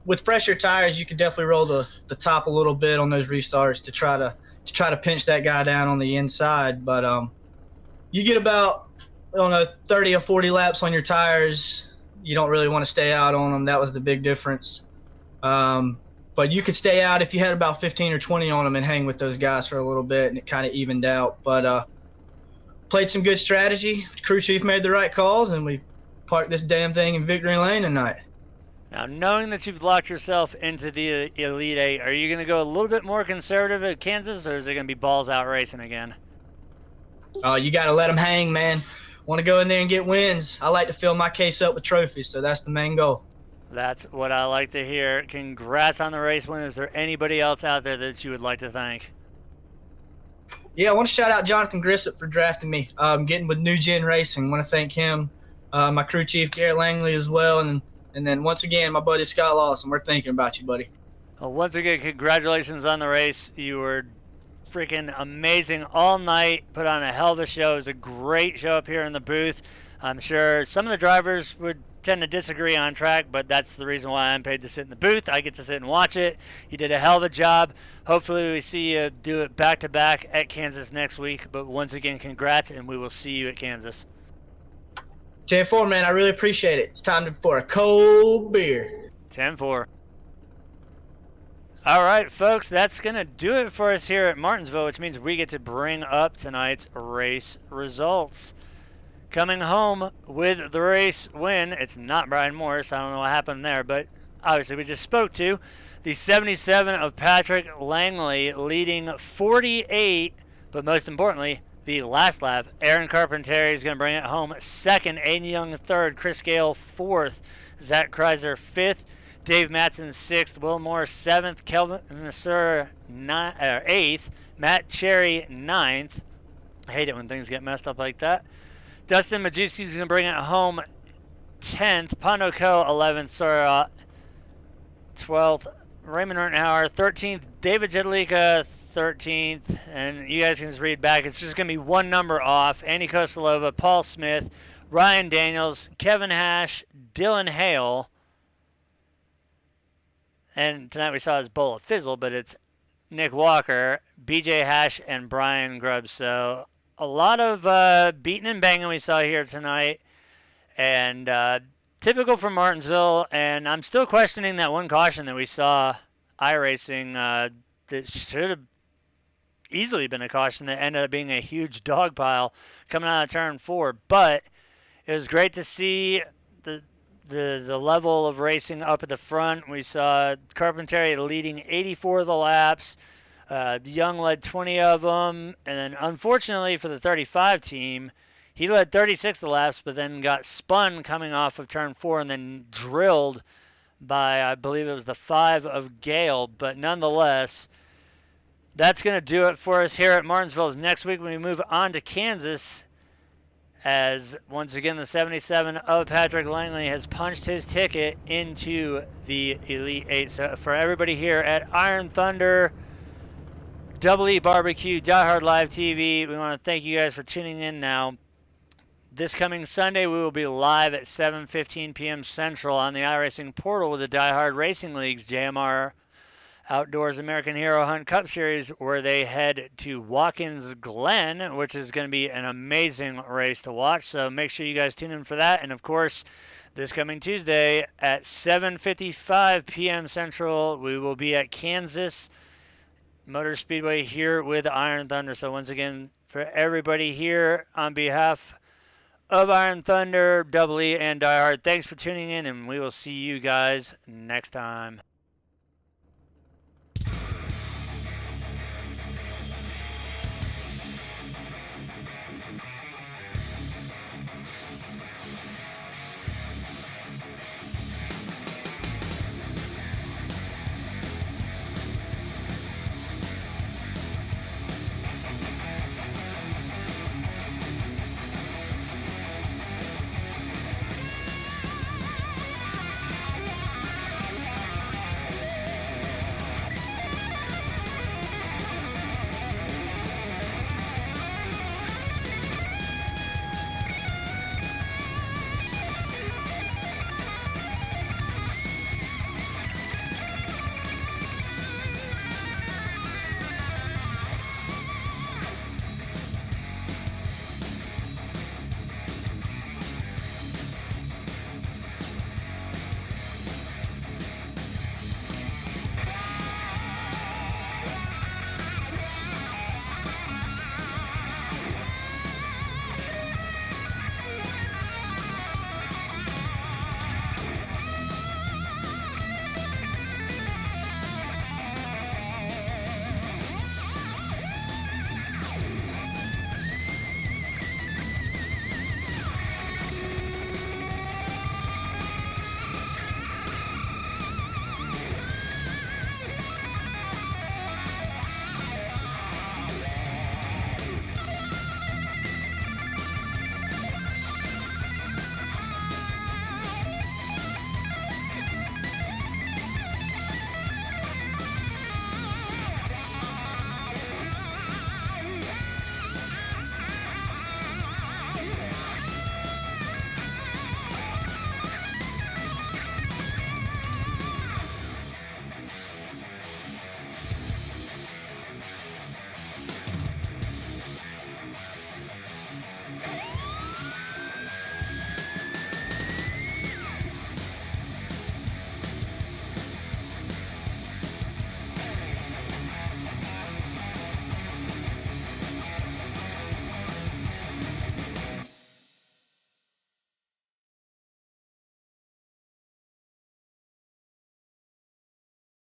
With fresher tires, you could definitely roll the top a little bit on those restarts to try to pinch that guy down on the inside. But you get about 30 or 40 laps on your tires, you don't really want to stay out on them. That was the big difference. But you could stay out if you had about 15 or 20 on them and hang with those guys for a little bit, and it kind of evened out. But played some good strategy. The crew chief made the right calls, and we parked this damn thing in victory lane tonight. Now, knowing that you've locked yourself into the Elite 8, are you going to go a little bit more conservative at Kansas, or is it going to be balls out racing again? You got to let them hang, man. Want to go in there and get wins. I like to fill my case up with trophies, so that's the main goal. That's what I like to hear. Congrats on the race win. Is there anybody else out there that you would like to thank? Yeah, I want to shout out Jonathan Grissett for drafting me. Getting with New Gen Racing. I want to thank him, my crew chief, Garrett Langley, as well, and then once again, my buddy Scott Lawson. We're thinking about you, buddy. Well, once again, congratulations on the race. You were freaking amazing all night. Put on a hell of a show. It was a great show up here in the booth. I'm sure some of the drivers would tend to disagree on track, but that's the reason why I'm paid to sit in the booth. I get to sit and watch it. You did a hell of a job. Hopefully we see you do it back-to-back at Kansas next week. But once again, congrats, and we will see you at Kansas. 10-4, man. I really appreciate it. It's time for a cold beer. 10-4. All right, folks, that's going to do it for us here at Martinsville, which means we get to bring up tonight's race results. Coming home with the race win, it's not Brian Morris. I don't know what happened there, but obviously we just spoke to the 77 of Patrick Langley, leading 48, but most importantly, the last lap. Aaron Carpenteri is going to bring it home second, Aiden Young third, Chris Gale fourth, Zach Kreiser fifth, Dave Matson sixth, Will Moore seventh, Kelvin Nasser eighth, Matt Cherry ninth. I hate it when things get messed up like that. Dustin Majewski is going to bring it home 10th. Pondo Co. 11th. Sora 12th. Raymond Ertenhauer 13th. David Jedlicka 13th, and you guys can just read back. It's just going to be one number off. Andy Kostelova, Paul Smith, Ryan Daniels, Kevin Hash, Dylan Hale, and tonight we saw his bowl of fizzle, but it's Nick Walker, BJ Hash, and Brian Grubbs. So a lot of beating and banging we saw here tonight, and typical for Martinsville. And I'm still questioning that one caution that we saw iRacing that should have easily been a caution that ended up being a huge dog pile coming out of turn 4. But it was great to see the level of racing up at the front. We saw Carpenteri leading 84 of the laps. Young led 20 of them. And then unfortunately for the 35 team, he led 36 of the laps, but then got spun coming off of turn 4 and then drilled by, I believe it was the 5 of Gale. But nonetheless, that's going to do it for us here at Martinsville. Next week when we move on to Kansas, as once again the 77 of Patrick Langley has punched his ticket into the Elite 8. So for everybody here at Iron Thunder, Double E BBQ, Die Hard Live TV, we want to thank you guys for tuning in now. This coming Sunday, we will be live at 7:15 p.m. Central on the iRacing portal with the Die Hard Racing League's JMR Outdoors American Hero Hunt Cup Series, where they head to Watkins Glen, which is going to be an amazing race to watch. So make sure you guys tune in for that. And of course, this coming Tuesday at 7:55 p.m. Central, we will be at Kansas Motor Speedway here with Iron Thunder. So once again, for everybody here on behalf of Iron Thunder, Double E, and Die Hard, thanks for tuning in, and we will see you guys next time.